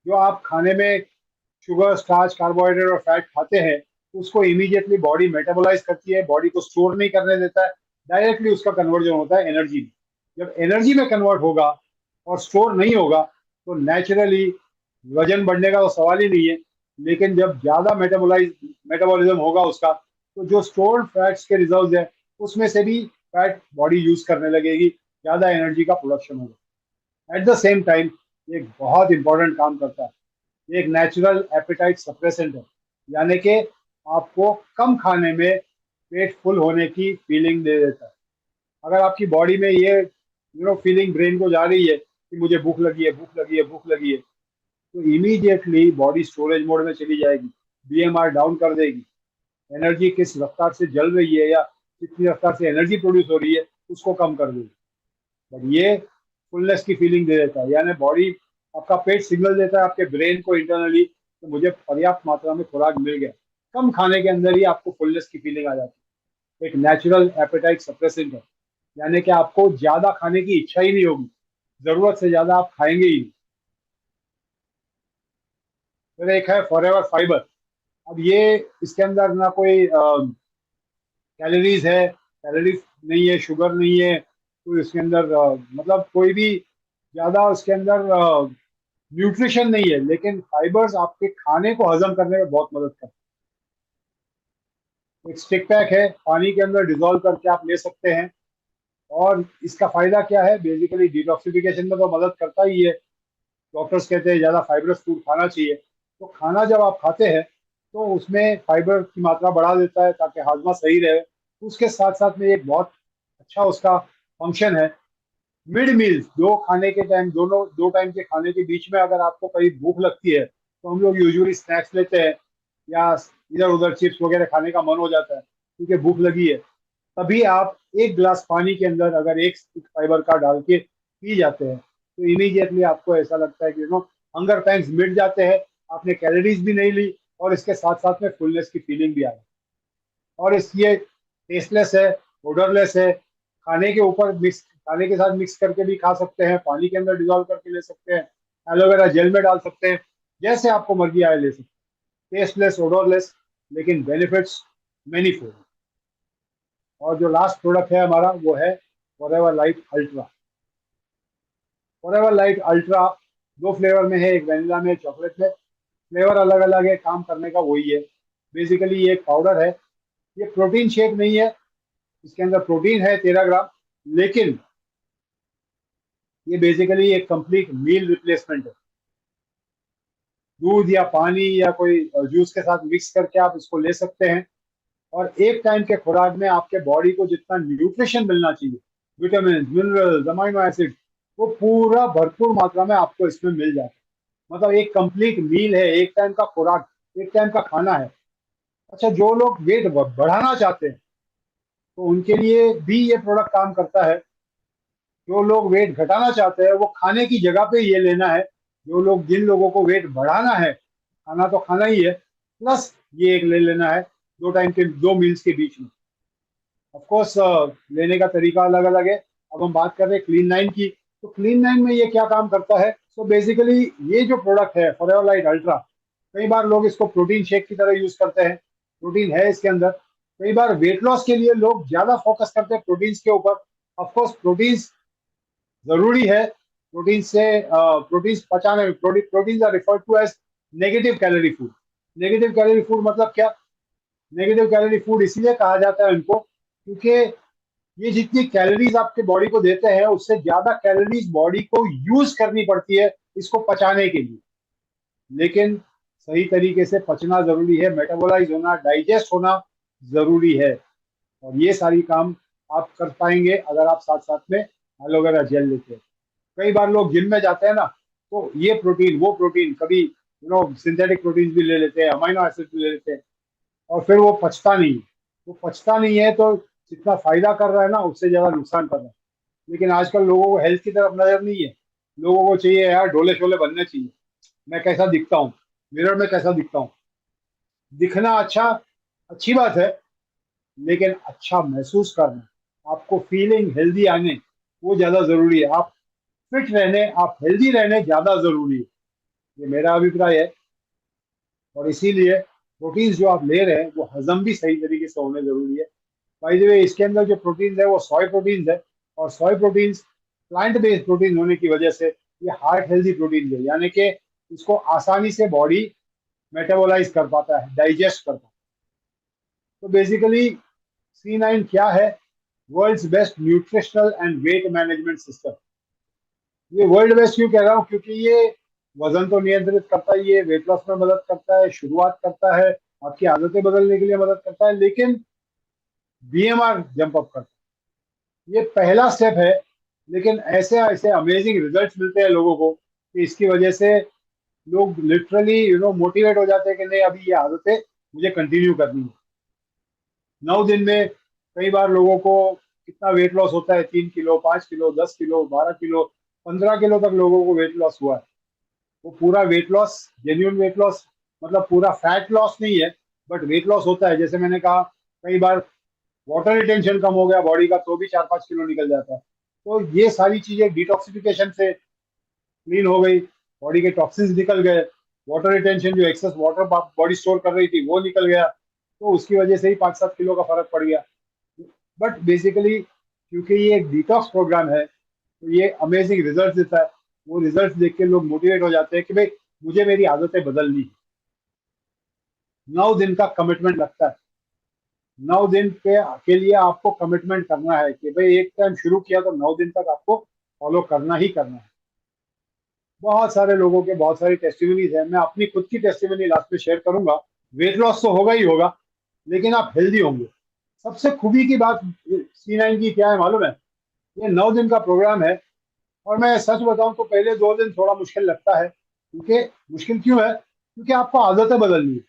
जो आप खाने में शुगर, स्टार्च, कार्बोहाइड्रेट और फैट खाते हैं उसको इमीडिएटली बॉडी मेटाबोलाइज करती है, बॉडी को स्टोर नहीं करने देता है, डायरेक्टली उसका कन्वर्जन होता है एनर्जी में। जब एनर्जी में कन्वर्ट होगा और स्टोर नहीं होगा तो नेचुरली वजन बढ़ने का तो सवाल ही नहीं है। लेकिन जब ज्यादा मेटाबॉलिज्म होगा उसका, तो जो स्टोर्ड फैट्स के रिजर्व है उसमें से भी फैट बॉडी यूज करने लगेगी, ज्यादा एनर्जी का प्रोडक्शन होगा। एट द सेम टाइम ये एक बहुत इंपॉर्टेंट काम करता है, ये एक नेचुरल एपेटाइट सप्रेसेंट है। यानी कि आपको कम खाने में पेट फुल होने की फीलिंग दे देता है। अगर आपकी बॉडी में ये फीलिंग ब्रेन को जा रही है कि मुझे भूख लगी है, भूख लगी है, भूख लगी है, तो इमीडिएटली बॉडी स्टोरेज मोड में चली जाएगी, बीएमआर डाउन कर देगी। एनर्जी किस रफ्तार से जल रही है या कितनी रफ्तार से एनर्जी प्रोड्यूस हो रही है उसको कम कर देगी। बट ये फुलनेस की फीलिंग दे देता है, यानी बॉडी, आपका पेट सिग्नल देता है आपके ब्रेन को इंटरनली कि मुझे पर्याप्त मात्रा में खुराक मिल गया। कम खाने के अंदर ही आपको फुलनेस की फीलिंग आ जाती है। एक नेचुरल एपेटाइट सप्रेसेंट है, यानी कि आपको ज्यादा खाने की इच्छा ही नहीं होगी, जरूरत से ज्यादा आप खाएंगे ही नहीं। फिर एक है फॉरएवर फाइबर। अब ये, इसके अंदर ना कोई कैलोरीज है, कैलोरीज नहीं है, शुगर नहीं है, कोई इसके अंदर मतलब कोई भी ज्यादा उसके अंदर न्यूट्रिशन नहीं है, लेकिन फाइबर्स आपके खाने को हजम करने में बहुत मदद करते हैं। एक स्टिक पैक है, पानी के अंदर डिजोल्व करके आप ले सकते हैं। और इसका फायदा क्या है, बेसिकली डिटॉक्सिफिकेशन में तो मदद करता ही है। डॉक्टर्स कहते हैं ज्यादा फाइबरस फूड खाना चाहिए। तो खाना जब आप खाते हैं तो उसमें फाइबर की मात्रा बढ़ा देता है ताकि हाजमा सही रहे। उसके साथ साथ में एक बहुत अच्छा उसका फंक्शन है, मिड मील्स, दो खाने के टाइम, दोनों दो टाइम के खाने के बीच में अगर आपको कहीं भूख लगती है तो हम लोग यूजुअली स्नैक्स लेते हैं, या इधर उधर चिप्स वगैरह खाने का मन हो जाता है क्योंकि भूख लगी है। तभी आप एक गिलास पानी के अंदर अगर एक स्टिक फाइबर का डाल के पी जाते हैं तो इमीडिएटली आपको ऐसा लगता है कि हंगर पैंग्स मिट जाते हैं, आपने कैलोरीज भी नहीं ली और इसके साथ साथ में फुलनेस की फीलिंग भी आ रही। और इस ये टेस्टलेस है, ओडरलेस है, खाने के ऊपर मिक्स, खाने के साथ मिक्स करके भी खा सकते हैं, पानी के अंदर डिजोल्व करके ले सकते हैं, एलोवेरा जेल में डाल सकते हैं, जैसे आपको मर्जी आए ले सकते हैं। टेस्टलेस, ओडरलेस, लेकिन बेनिफिट्स मैनी फोल्ड। और जो लास्ट प्रोडक्ट है हमारा वो है forever light ultra. Forever light ultra दो फ्लेवर में है, एक वेनिला में, चॉकलेट में। फ्लेवर अलग अलग है, काम करने का वही है। बेसिकली ये एक पाउडर है, ये प्रोटीन शेक नहीं है। इसके अंदर प्रोटीन है 13 ग्राम, लेकिन ये बेसिकली एक कंप्लीट मील रिप्लेसमेंट है। दूध या पानी या कोई जूस के साथ मिक्स करके आप इसको ले सकते हैं। और एक टाइम के खुराक में आपके बॉडी को जितना न्यूट्रिशन मिलना चाहिए, विटामिन, मिनरल्स, अमाइनो एसिड, वो पूरा भरपूर मात्रा में आपको इसमें मिल जाता है। मतलब एक कंप्लीट मील है, एक टाइम का खुराक, एक टाइम का खाना है। अच्छा, जो लोग वेट बढ़ाना चाहते हैं तो उनके लिए भी ये प्रोडक्ट काम करता है। जो लोग वेट घटाना चाहते हैं वो खाने की जगह पे ये लेना है। जो लोग, जिन लोगों को वेट बढ़ाना है, खाना तो खाना ही है, प्लस ये एक ले लेना है 2 टाइम के, 2 मील्स के बीच में। ऑफ कोर्स लेने का तरीका अलग अलग है। अब हम बात कर रहे हैं क्लीन नाइन की। तो क्लीन नाइन में ये क्या काम करता है? सो बेसिकली ये जो प्रोडक्ट है फॉरएवरलाइट अल्ट्रा, कई बार लोग इसको प्रोटीन शेक की तरह यूज करते हैं। प्रोटीन है इसके अंदर। कई बार वेट लॉस के लिए लोग ज्यादा फोकस करते हैं प्रोटीन्स के ऊपर। ऑफ कोर्स प्रोटीन्स जरूरी है। प्रोटीन से प्रोटीन्स पचाने में, proteins are referred to as negative calorie food. Negative calorie food मतलब क्या? नेगेटिव कैलोरी फूड इसलिए कहा जाता है इनको क्योंकि ये जितनी कैलोरीज आपके बॉडी को देते हैं उससे ज्यादा कैलोरीज बॉडी को यूज करनी पड़ती है इसको पचाने के लिए। लेकिन सही तरीके से पचना जरूरी है, मेटाबोलाइज होना, डाइजेस्ट होना जरूरी है। और ये सारी काम आप कर पाएंगे अगर आप साथ साथ में एलोवेरा जेल लेते हैं। कई बार लोग जिम में जाते हैं ना, तो ये प्रोटीन वो प्रोटीन, कभी सिंथेटिक प्रोटीन भी ले लेते हैं, अमाइनो एसिड भी ले लेते हैं, और फिर वो पचता नहीं है। वो पचता नहीं है तो जितना फायदा कर रहा है ना उससे ज्यादा नुकसान कर रहा है। लेकिन आजकल लोगों को हेल्थ की तरफ नजर नहीं है। लोगों को चाहिए यार डोले शोले बनने चाहिए, मैं कैसा दिखता हूँ, मिरर में कैसा दिखता हूँ। दिखना अच्छा, अच्छी बात है, लेकिन अच्छा महसूस करना, आपको फीलिंग हेल्दी आने, वो ज्यादा जरूरी है। आप फिट रहने, आप हेल्दी रहने ज्यादा जरूरी है। ये मेरा अभिप्राय है। और इसीलिए प्रोटीन्स जो आप ले रहे हैं वो हजम भी सही तरीके से होने जरूरी है। बाय द वे, इसके अंदर जो प्रोटीन्स है वो सोय प्रोटीन्स है। और सोय प्रोटीन्स प्लांट बेस्ड प्रोटीन होने की वजह से ये हार्ट हेल्दी प्रोटीन है, यानी कि इसको आसानी से बॉडी मेटाबोलाइज कर पाता है, डाइजेस्ट कर पाता है। तो बेसिकली C9 क्या है? World's best nutritional and weight management system. ये वर्ल्ड बेस्ट क्यों कह रहा हूँ? क्योंकि ये वजन तो नियंत्रित करता ही है, वेट लॉस में मदद करता है, शुरुआत करता है, आपकी आदतें बदलने के लिए मदद करता है, लेकिन BMR जंप अप करता है। ये पहला स्टेप है। लेकिन ऐसे ऐसे अमेजिंग रिजल्ट्स मिलते हैं लोगों को कि इसकी वजह से लोग लिटरली मोटिवेट हो जाते हैं कि नहीं, अभी ये आदतें मुझे कंटिन्यू करनी है। 9 दिन में कई बार लोगों को कितना वेट लॉस होता है, 3 kilo, 5 kilo, 10 kilo, 12 kilo, 15 kilo तक लोगों को वेट लॉस हुआ है। वो पूरा weight loss, genuine weight loss, मतलब पूरा फैट लॉस नहीं है, बट वेट लॉस होता है। जैसे मैंने कहा, कई बार वाटर रिटेंशन कम हो गया बॉडी का तो भी 4-5 किलो निकल जाता है। तो ये सारी चीजें डिटॉक्सिफिकेशन से क्लीन हो गई, बॉडी के टॉक्सिन्स निकल गए, वाटर रिटेंशन, जो एक्सेस वाटर बॉडी स्टोर कर रही थी वो निकल गया। तो उसकी वजह से ही 5-7 किलो का फर्क पड़ गया। बट बेसिकली क्योंकि ये एक डिटॉक्स प्रोग्राम है तो ये अमेजिंग रिजल्ट देता है। वो रिजल्ट देख के लोग मोटिवेट हो जाते हैं कि भाई मुझे मेरी आदतें बदलनी है। 9 दिन का कमिटमेंट लगता है। 9 दिन के लिए आपको कमिटमेंट करना है कि भाई एक टाइम शुरू किया तो 9 दिन तक आपको फॉलो करना ही करना है। बहुत सारे लोगों के बहुत सारी टेस्टिमनीज है, मैं अपनी खुद की टेस्टिमनी लास्ट में शेयर करूंगा। वेट लॉस तो होगा ही होगा, लेकिन आप हेल्दी होंगे। सबसे खूबी की बात C9 की क्या है मालूम है? ये 9 दिन का प्रोग्राम है। और मैं सच बताऊं तो पहले 2 दिन थोड़ा मुश्किल लगता है। क्योंकि मुश्किल क्यों है? क्योंकि आपको आदतें बदलनी है।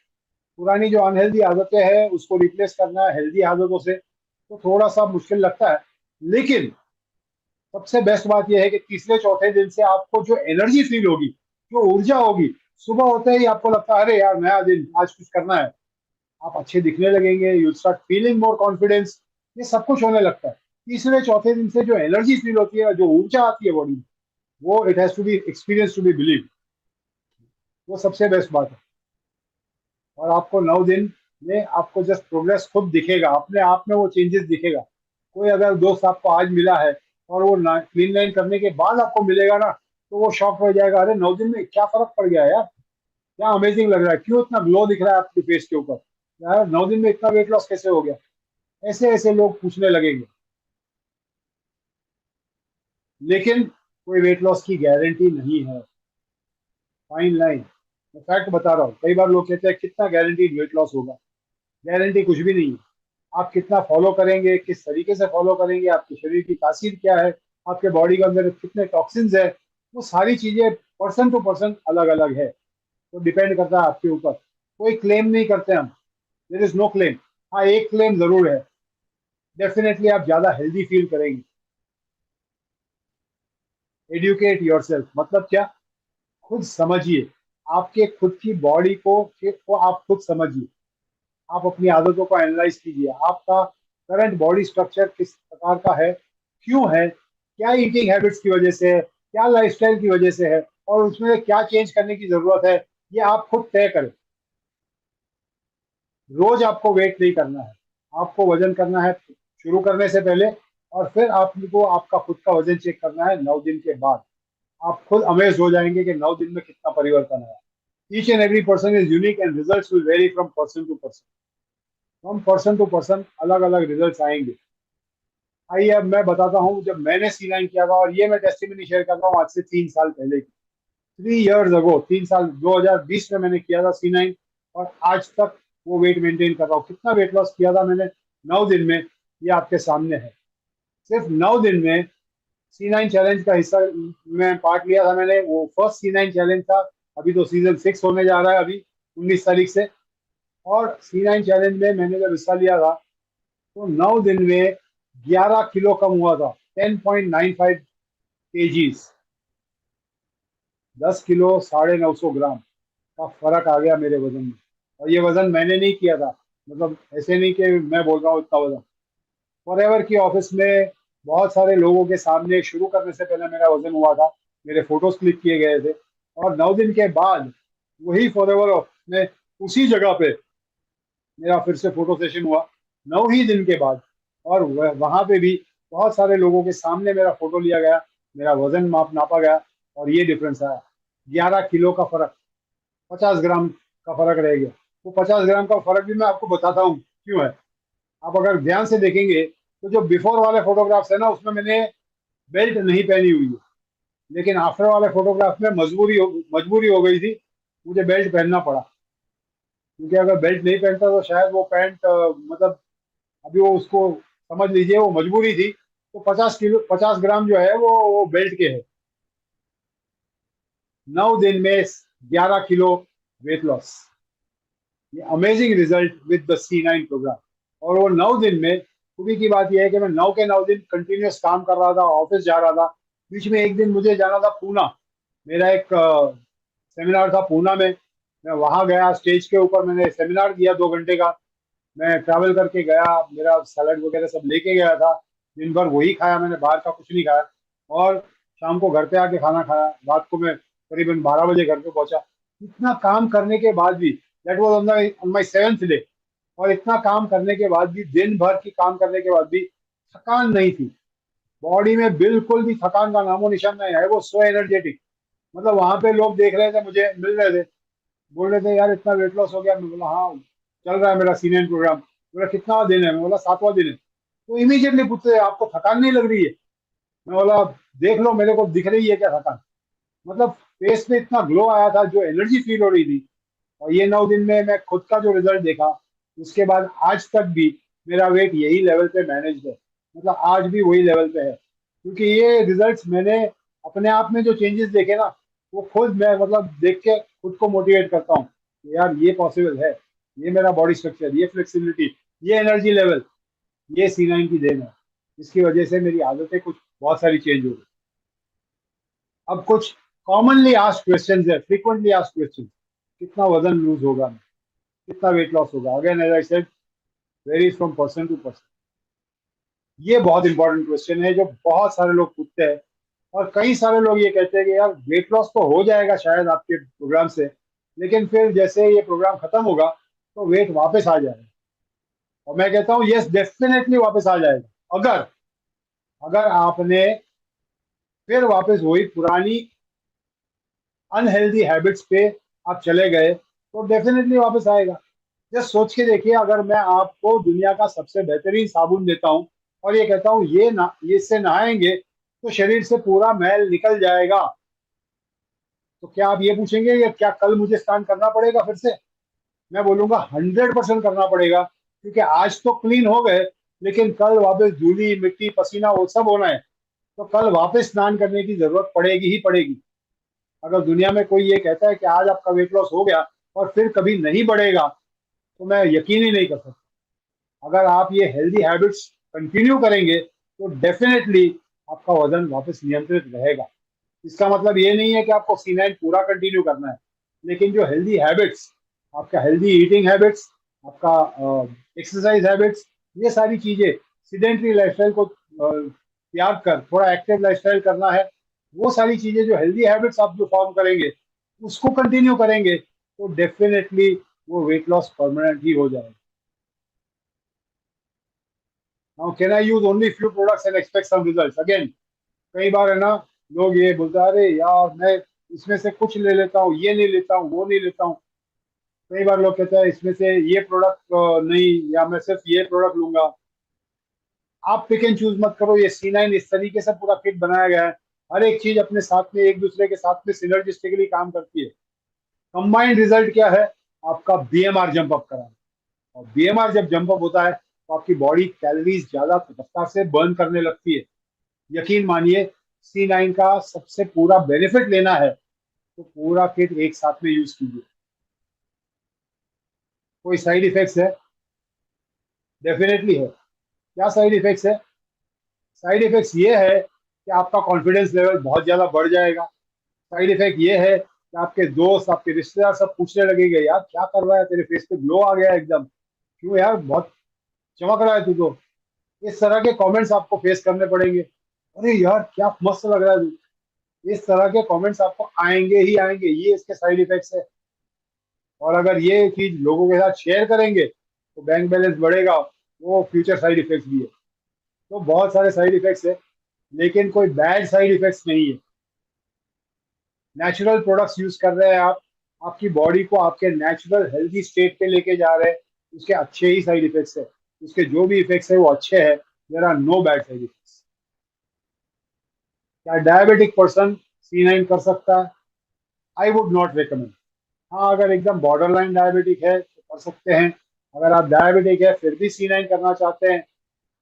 पुरानी जो अनहेल्दी आदतें हैं उसको रिप्लेस करना है हेल्दी आदतों से, तो थोड़ा सा मुश्किल लगता है। लेकिन सबसे बेस्ट बात यह है कि तीसरे चौथे दिन से आपको जो एनर्जी फील होगी, जो ऊर्जा होगी, सुबह होते ही आपको लगता है अरे यार नया दिन, आज कुछ करना है। आप अच्छे दिखने लगेंगे, you start feeling more confidence. ये सब कुछ होने लगता है। तीसरे चौथे दिन से जो एनर्जी फील होती है, जो ऊर्जा आती है बॉडी में, वो it has to be experience to be believe. वो सबसे बेस्ट बात है। और आपको 9 दिन में आपको जस्ट प्रोग्रेस खुद दिखेगा, अपने आप में वो चेंजेस दिखेगा। कोई अगर दोस्त आपको आज मिला है और वो क्लीन लाइन करने के बाद आपको मिलेगा ना, तो वो शॉक हो जाएगा, अरे 9 दिन में क्या फर्क पड़ गया यार, क्या अमेजिंग लग रहा है, क्यों इतना ग्लो दिख रहा है आपके फेस के ऊपर, यार 9 दिन में इतना वेट लॉस कैसे हो गया। ऐसे ऐसे लोग पूछने लगेंगे। लेकिन कोई वेट लॉस की गारंटी नहीं है। फाइन लाइन, मैं फैक्ट बता रहा हूँ। कई बार लोग कहते हैं कितना गारंटीड वेट लॉस होगा। गारंटी कुछ भी नहीं है। आप कितना फॉलो करेंगे, किस तरीके से फॉलो करेंगे, आपके शरीर की तासीर क्या है, आपके बॉडी के अंदर कितने टॉक्सिन्स है, वो सारी चीजें पर्सन टू पर्सन अलग अलग है। तो डिपेंड करता है आपके ऊपर। कोई क्लेम नहीं करते हम, देर इज नो क्लेम। हाँ, एक क्लेम जरूर है, डेफिनेटली आप ज्यादा हेल्दी फील करेंगे। एडुकेट योरसेल्फ मतलब क्या? खुद समझिए, आपके खुद की बॉडी को आप खुद समझिए। आप अपनी आदतों को एनालाइज कीजिए, आपका करंट बॉडी स्ट्रक्चर किस प्रकार का है, क्यों है, क्या ईटिंग हैबिट्स की वजह से है, क्या लाइफस्टाइल की वजह से है, और उसमें क्या चेंज करने की जरूरत है, ये आप खुद तय करें। रोज आपको वेट नहीं करना है, आपको वजन करना है शुरू करने से पहले, और फिर आपको आपका खुद का वजन चेक करना है 9 दिन के बाद। आप खुद अमेज हो जाएंगे कि 9 दिन में कितना परिवर्तन आया। Each and every person is unique and results will vary from person to person. From person to person अलग अलग रिजल्ट्स आएंगे। आइए अब मैं बताता हूँ, जब मैंने C9 किया था, और ये मैं टेस्टिमनी शेयर कर रहा हूँ आज से 3 साल पहले की। 3 years अगो, 3 साल, 2020 में मैंने किया था C9, और आज तक वो वेट मेंटेन कर रहा हूँ। कितना वेट लॉस किया था मैंने 9 दिन में, ये आपके सामने है। सिर्फ 9 दिन में C9 चैलेंज का हिस्सा में पार्ट लिया था मैंने, वो फर्स्ट C9 चैलेंज था। अभी तो सीजन 6 होने जा रहा है अभी 19 तारीख से। और C9 चैलेंज में मैंने जब हिस्सा लिया था, तो 9 दिन में 11 किलो कम हुआ था, 10.95 kgs। 10 किलो 950 ग्राम का फर्क आ गया मेरे वजन में। और ये वजन मैंने नहीं किया था, मतलब ऐसे नहीं कि मैं बोल रहा हूँ इतना वजन। फॉरएवर की ऑफिस में बहुत सारे लोगों के सामने शुरू करने से पहले मेरा वजन हुआ था, मेरे फोटोज क्लिक किए गए थे। और 9 दिन के बाद वही फॉरएवर ऑफिस में उसी जगह पे मेरा फिर से फोटो सेशन हुआ 9 ही दिन के बाद। और वहां पे भी बहुत सारे लोगों के सामने मेरा फोटो लिया गया, मेरा वजन नापा गया, और ये डिफरेंस आया, 11 किलो का फर्क, 50 ग्राम का फर्क रह गया। वो 50 ग्राम का फर्क भी मैं आपको बताता हूँ क्यों है। आप अगर ध्यान से देखेंगे, तो जो बिफोर वाले फोटोग्राफ्स है ना, उसमें मैंने बेल्ट नहीं पहनी हुई है। लेकिन आफ्टर वाले फोटोग्राफ में मजबूरी हो गई थी, मुझे बेल्ट पहनना पड़ा। क्योंकि अगर बेल्ट नहीं पहनता तो शायद वो पैंट मतलब, अभी वो उसको समझ लीजिए, वो मजबूरी थी। तो 50 किलो 50 ग्राम जो है वो बेल्ट के है। 9 दिन में 11 किलो वेट लॉस, ये amazing result with the C9 programme. और वो 9 दिन में, खूबी की बात यह है कि मैं 9 के 9 दिन कंटिन्यूस काम कर रहा था, ऑफिस जा रहा था। बीच में एक दिन मुझे जाना था पूना, मेरा एक सेमिनार था पूना में। मैं वहां गया, स्टेज के ऊपर मैंने सेमिनार दिया 2 घंटे का। मैं ट्रैवल करके गया, मेरा सैलड वगैरह सब लेके गया था। दिन भर वही खाया मैंने, बाहर का कुछ नहीं खाया। और शाम को घर पे आके खाना खाया। रात को मैं करीबन 12 बजे घर पे पहुंचा। इतना काम करने के बाद भी, that was on my 7th day, और इतना काम करने के बाद भी, दिन भर की काम करने के बाद भी थकान नहीं थी। बॉडी में बिल्कुल भी थकान का नामो निशान नहीं है, वो सो एनर्जेटिक। मतलब वहां पे लोग देख रहे थे मुझे, मिल रहे थे, बोल रहे थे यार इतना वेट लॉस हो गया। मैं बोला हाँ, चल रहा है मेरा C9 प्रोग्राम। बोला कितना दिन है? मैं बोला 7वां दिन है। तो इमीडिएटली पूछते हैं आपको थकान नहीं लग रही है? मैं बोला देख लो, मेरे को दिख रही है क्या थकान? मतलब फेस पे इतना ग्लो आया था, जो एनर्जी फील हो रही थी। और ये 9 दिन में मैं खुद का जो रिजल्ट देखा, उसके बाद आज तक भी मेरा वेट यही लेवल पे मैनेज है। मतलब आज भी वही लेवल पे है, क्योंकि ये रिजल्ट्स मैंने अपने आप में जो चेंजेस देखे ना, वो खुद मैं मतलब देख के खुद को मोटिवेट करता हूँ कि यार ये पॉसिबल है। ये मेरा बॉडी स्ट्रक्चर, ये फ्लेक्सिबिलिटी, ये एनर्जी लेवल, ये C9 की देन है। इसकी वजह से मेरी आदतें कुछ बहुत सारी चेंज हो गई। अब कुछ कॉमनली आस्क्ड क्वेश्चंस है, फ्रीक्वेंटली आस्क्ड क्वेश्चन, कितना वजन लूज होगा, कितना वेट लॉस होगा? Again as I said, varies from person to person. ये बहुत इंपॉर्टेंट क्वेश्चन है जो बहुत सारे लोग पूछते हैं। और कई सारे लोग ये कहते हैं कि यार वेट लॉस तो हो जाएगा शायद आपके प्रोग्राम से, लेकिन फिर जैसे ये प्रोग्राम खत्म होगा तो वेट वापस आ जाएगा। और मैं कहता हूँ यस, डेफिनेटली वापस आ जाएगा। अगर अगर आपने फिर वापस वही पुरानी अनहेल्दी हैबिट्स पे आप चले गए, तो डेफिनेटली वापस आएगा। जस्ट सोच के देखिए, अगर मैं आपको दुनिया का सबसे बेहतरीन साबुन देता हूँ, और ये कहता हूँ ये इससे नहाएंगे तो शरीर से पूरा मैल निकल जाएगा, तो क्या आप ये पूछेंगे कि क्या कल मुझे स्नान करना पड़ेगा फिर से? मैं बोलूंगा 100% करना पड़ेगा, क्योंकि आज तो क्लीन हो गए, लेकिन कल वापस धूली मिट्टी पसीना वो सब होना है। तो कल वापस स्नान करने की जरूरत पड़ेगी ही पड़ेगी। अगर दुनिया में कोई ये कहता है कि आज आपका वेट लॉस हो गया और फिर कभी नहीं बढ़ेगा, तो मैं यकीन ही नहीं कर सकता। अगर आप ये हेल्दी हैबिट्स कंटिन्यू करेंगे तो डेफिनेटली आपका वजन वापस नियंत्रित रहेगा। इसका मतलब ये नहीं है कि आपको C9 पूरा कंटिन्यू करना है, लेकिन जो हेल्दी हैबिट्स, आपका हेल्दी ईटिंग हैबिट्स, आपका एक्सरसाइज हैबिट्स, ये सारी चीजें, सीडेंटरी लाइफस्टाइल को त्याग कर थोड़ा एक्टिव लाइफस्टाइल करना है, वो सारी चीजें जो हेल्दी हैबिट्स आप जो फॉर्म करेंगे उसको कंटिन्यू करेंगे तो डेफिनेटली वो वेट लॉस परमानेंट ही हो जाएगा। Now can I use only few products and expect some results? Again, कई बार है ना, लोग ये बोलते हैं अरे यार मैं इसमें से कुछ ले लेता हूँ, ये नहीं लेता हूँ, वो नहीं लेता हूँ। कई बार लोग कहते हैं इसमें से ये प्रोडक्ट नहीं, या मैं सिर्फ ये प्रोडक्ट लूंगा। आप पिक एंड चूज मत करो। ये C9 इस तरीके से पूरा किट बनाया गया है, हर एक चीज अपने साथ में एक दूसरे के साथ में सिनर्जिस्टिकली काम करती है। कंबाइंड रिजल्ट क्या है? आपका BMR जंप अप कराना। और BMR जब जंप अप होता है तो आपकी बॉडी कैलोरीज ज्यादा रफ्तार से बर्न करने लगती है। यकीन मानिए, C9 का सबसे पूरा बेनिफिट लेना है तो पूरा किट एक साथ में यूज कीजिए। कोई साइड इफेक्ट्स है? डेफिनेटली है। क्या साइड इफेक्ट्स है? साइड इफेक्ट्स ये है कि आपका कॉन्फिडेंस लेवल बहुत ज्यादा बढ़ जाएगा। साइड इफेक्ट ये है कि आपके दोस्त, आपके रिश्तेदार सब पूछने लगेंगे यार क्या कर रहा है, तेरे फेस पे ग्लो आ गया है एकदम, क्यों यार बहुत चमक रहा है तू तो। इस तरह के कमेंट्स आपको फेस करने पड़ेंगे। अरे यार क्या मस्त लग रहा है तू। इस तरह के कमेंट्स आपको आएंगे ही आएंगे, ये इसके साइड इफेक्ट्स है। और अगर ये चीज लोगों के साथ शेयर करेंगे तो बैंक बैलेंस बढ़ेगा, वो फ्यूचर साइड इफेक्ट्स भी है। तो बहुत सारे साइड इफेक्ट्स है, लेकिन कोई बैड साइड इफेक्ट्स नहीं है। नेचुरल प्रोडक्ट्स यूज कर रहे हैं आप, आपकी बॉडी को आपके नेचुरल हेल्दी स्टेट पे लेके जा रहे हैं, उसके अच्छे ही साइड इफेक्ट्स है। उसके जो भी इफेक्ट्स है वो अच्छे हैं। There are no bad side effects. क्या डायबिटिक पर्सन C9 कर सकता है? I would not recommend. हाँ, अगर एकदम बॉर्डर लाइन डायबिटिक है तो कर सकते हैं। अगर आप डायबिटिक है फिर भी C9 करना चाहते हैं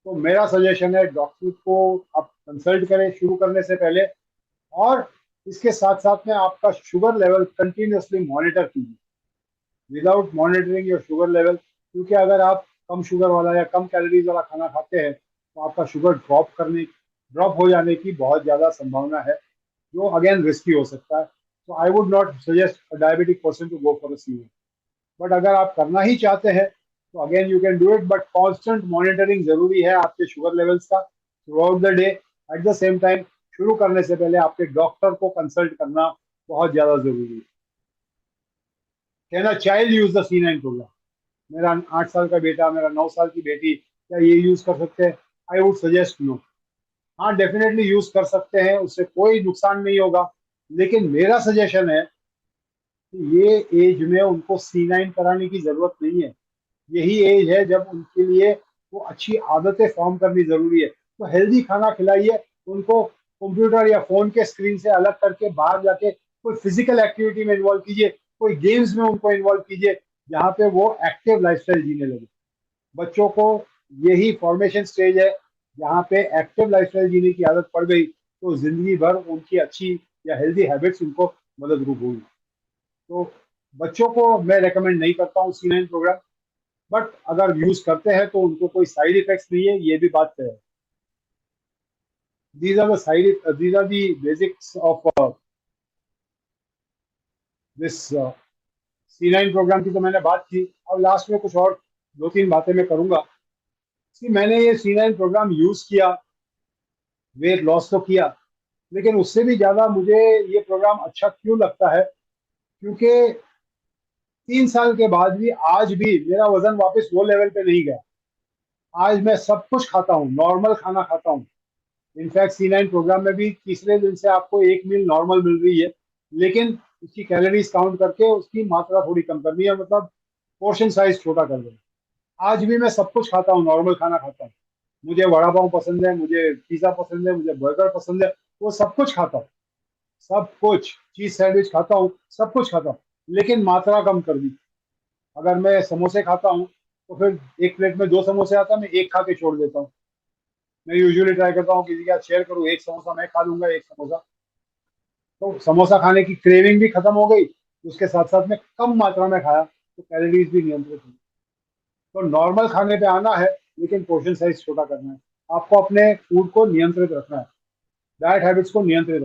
तो मेरा सजेशन है डॉक्टर को आप कंसल्ट करें शुरू करने से पहले। और इसके साथ साथ में आपका शुगर लेवल कंटिन्यूअसली मॉनिटर कीजिए। Without monitoring your sugar level, क्योंकि अगर आप कम शुगर वाला या कम कैलोरीज वाला खाना खाते हैं तो आपका शुगर ड्रॉप हो जाने की बहुत ज़्यादा संभावना है, जो अगेन रिस्की हो सकता है। तो I would not suggest a diabetic person to go for C9। But अगर आप करना ही चाहते हैं तो again you can do it, but constant monitoring जरूरी है आपके शुगर लेवल्स का throughout the day. At the same time शुरू करने से पहले आपके डॉक्टर को कंसल्ट करना बहुत ज्यादा जरूरी है। Can a child use the C9 programme? मेरा 8 साल का बेटा, मेरा 9 साल की बेटी, क्या ये यूज कर सकते हैं? I would suggest no. हाँ, डेफिनेटली यूज कर सकते हैं, उससे कोई नुकसान नहीं होगा। लेकिन मेरा सजेशन है कि ये एज में उनको C9 कराने की जरूरत नहीं है। यही एज है जब उनके लिए वो अच्छी आदतें फॉर्म करनी जरूरी है। तो हेल्दी खाना खिलाइए उनको, कंप्यूटर या फोन के स्क्रीन से अलग करके बाहर जाके कोई फिजिकल एक्टिविटी में इन्वॉल्व कीजिए, कोई गेम्स में उनको इन्वॉल्व कीजिए जहाँ पे वो एक्टिव लाइफस्टाइल जीने लगे। बच्चों को यही फॉर्मेशन स्टेज है, जहाँ पे एक्टिव लाइफस्टाइल जीने की आदत पड़ गई तो जिंदगी भर उनकी अच्छी या हेल्दी हैबिट्स उनको मदद रूप होगी। तो बच्चों को मैं रेकमेंड नहीं करता हूँ C9 प्रोग्राम। बट अगर यूज करते हैं तो उनको कोई साइड इफेक्ट्स नहीं है, ये भी बात है। These are the basics of this C9 programme की तो मैंने बात की। अब लास्ट में कुछ और दो तीन बातें मैं करूंगा कि मैंने ये C9 प्रोग्राम यूज किया, वेट लॉस तो किया, लेकिन उससे भी ज्यादा मुझे ये प्रोग्राम अच्छा क्यों लगता है, क्योंकि 3 साल के बाद भी आज भी मेरा वजन वापस वो लेवल पे नहीं गया। आज मैं सब कुछ खाता हूँ, नॉर्मल खाना खाता हूँ। इनफैक्ट C9 प्रोग्राम में भी तीसरे दिन से आपको एक मील नॉर्मल मिल रही है, लेकिन उसकी कैलोरीज काउंट करके उसकी मात्रा थोड़ी कम करनी है, मतलब पोर्शन साइज छोटा कर देना। आज भी मैं सब कुछ खाता हूँ, नॉर्मल खाना खाता हूँ। मुझे वड़ा पाव पसंद है, मुझे पिज्जा पसंद है, मुझे बर्गर पसंद है, वो सब कुछ खाता हूँ। सब कुछ, चीज सैंडविच खाता हूँ, सब कुछ खाता हूँ, लेकिन मात्रा कम कर दी। अगर मैं समोसे खाता हूँ तो फिर एक प्लेट में 2 समोसे आता है, मैं एक खा के छोड़ देता हूँ। मैं यूजुअली ट्राई करता हूँ किसी के साथ शेयर करूँ, एक समोसा मैं खा लूंगा, एक समोसा, तो समोसा खाने की क्रेविंग भी खत्म हो गई, उसके साथ साथ में कम मात्रा में खाया तो कैलोरीज भी नियंत्रित हुई। तो नॉर्मल खाने पे आना है, लेकिन पोर्शन साइज छोटा करना है। आपको अपने फूड को नियंत्रित रखना है, डाइट हैबिट्स को नियंत्रित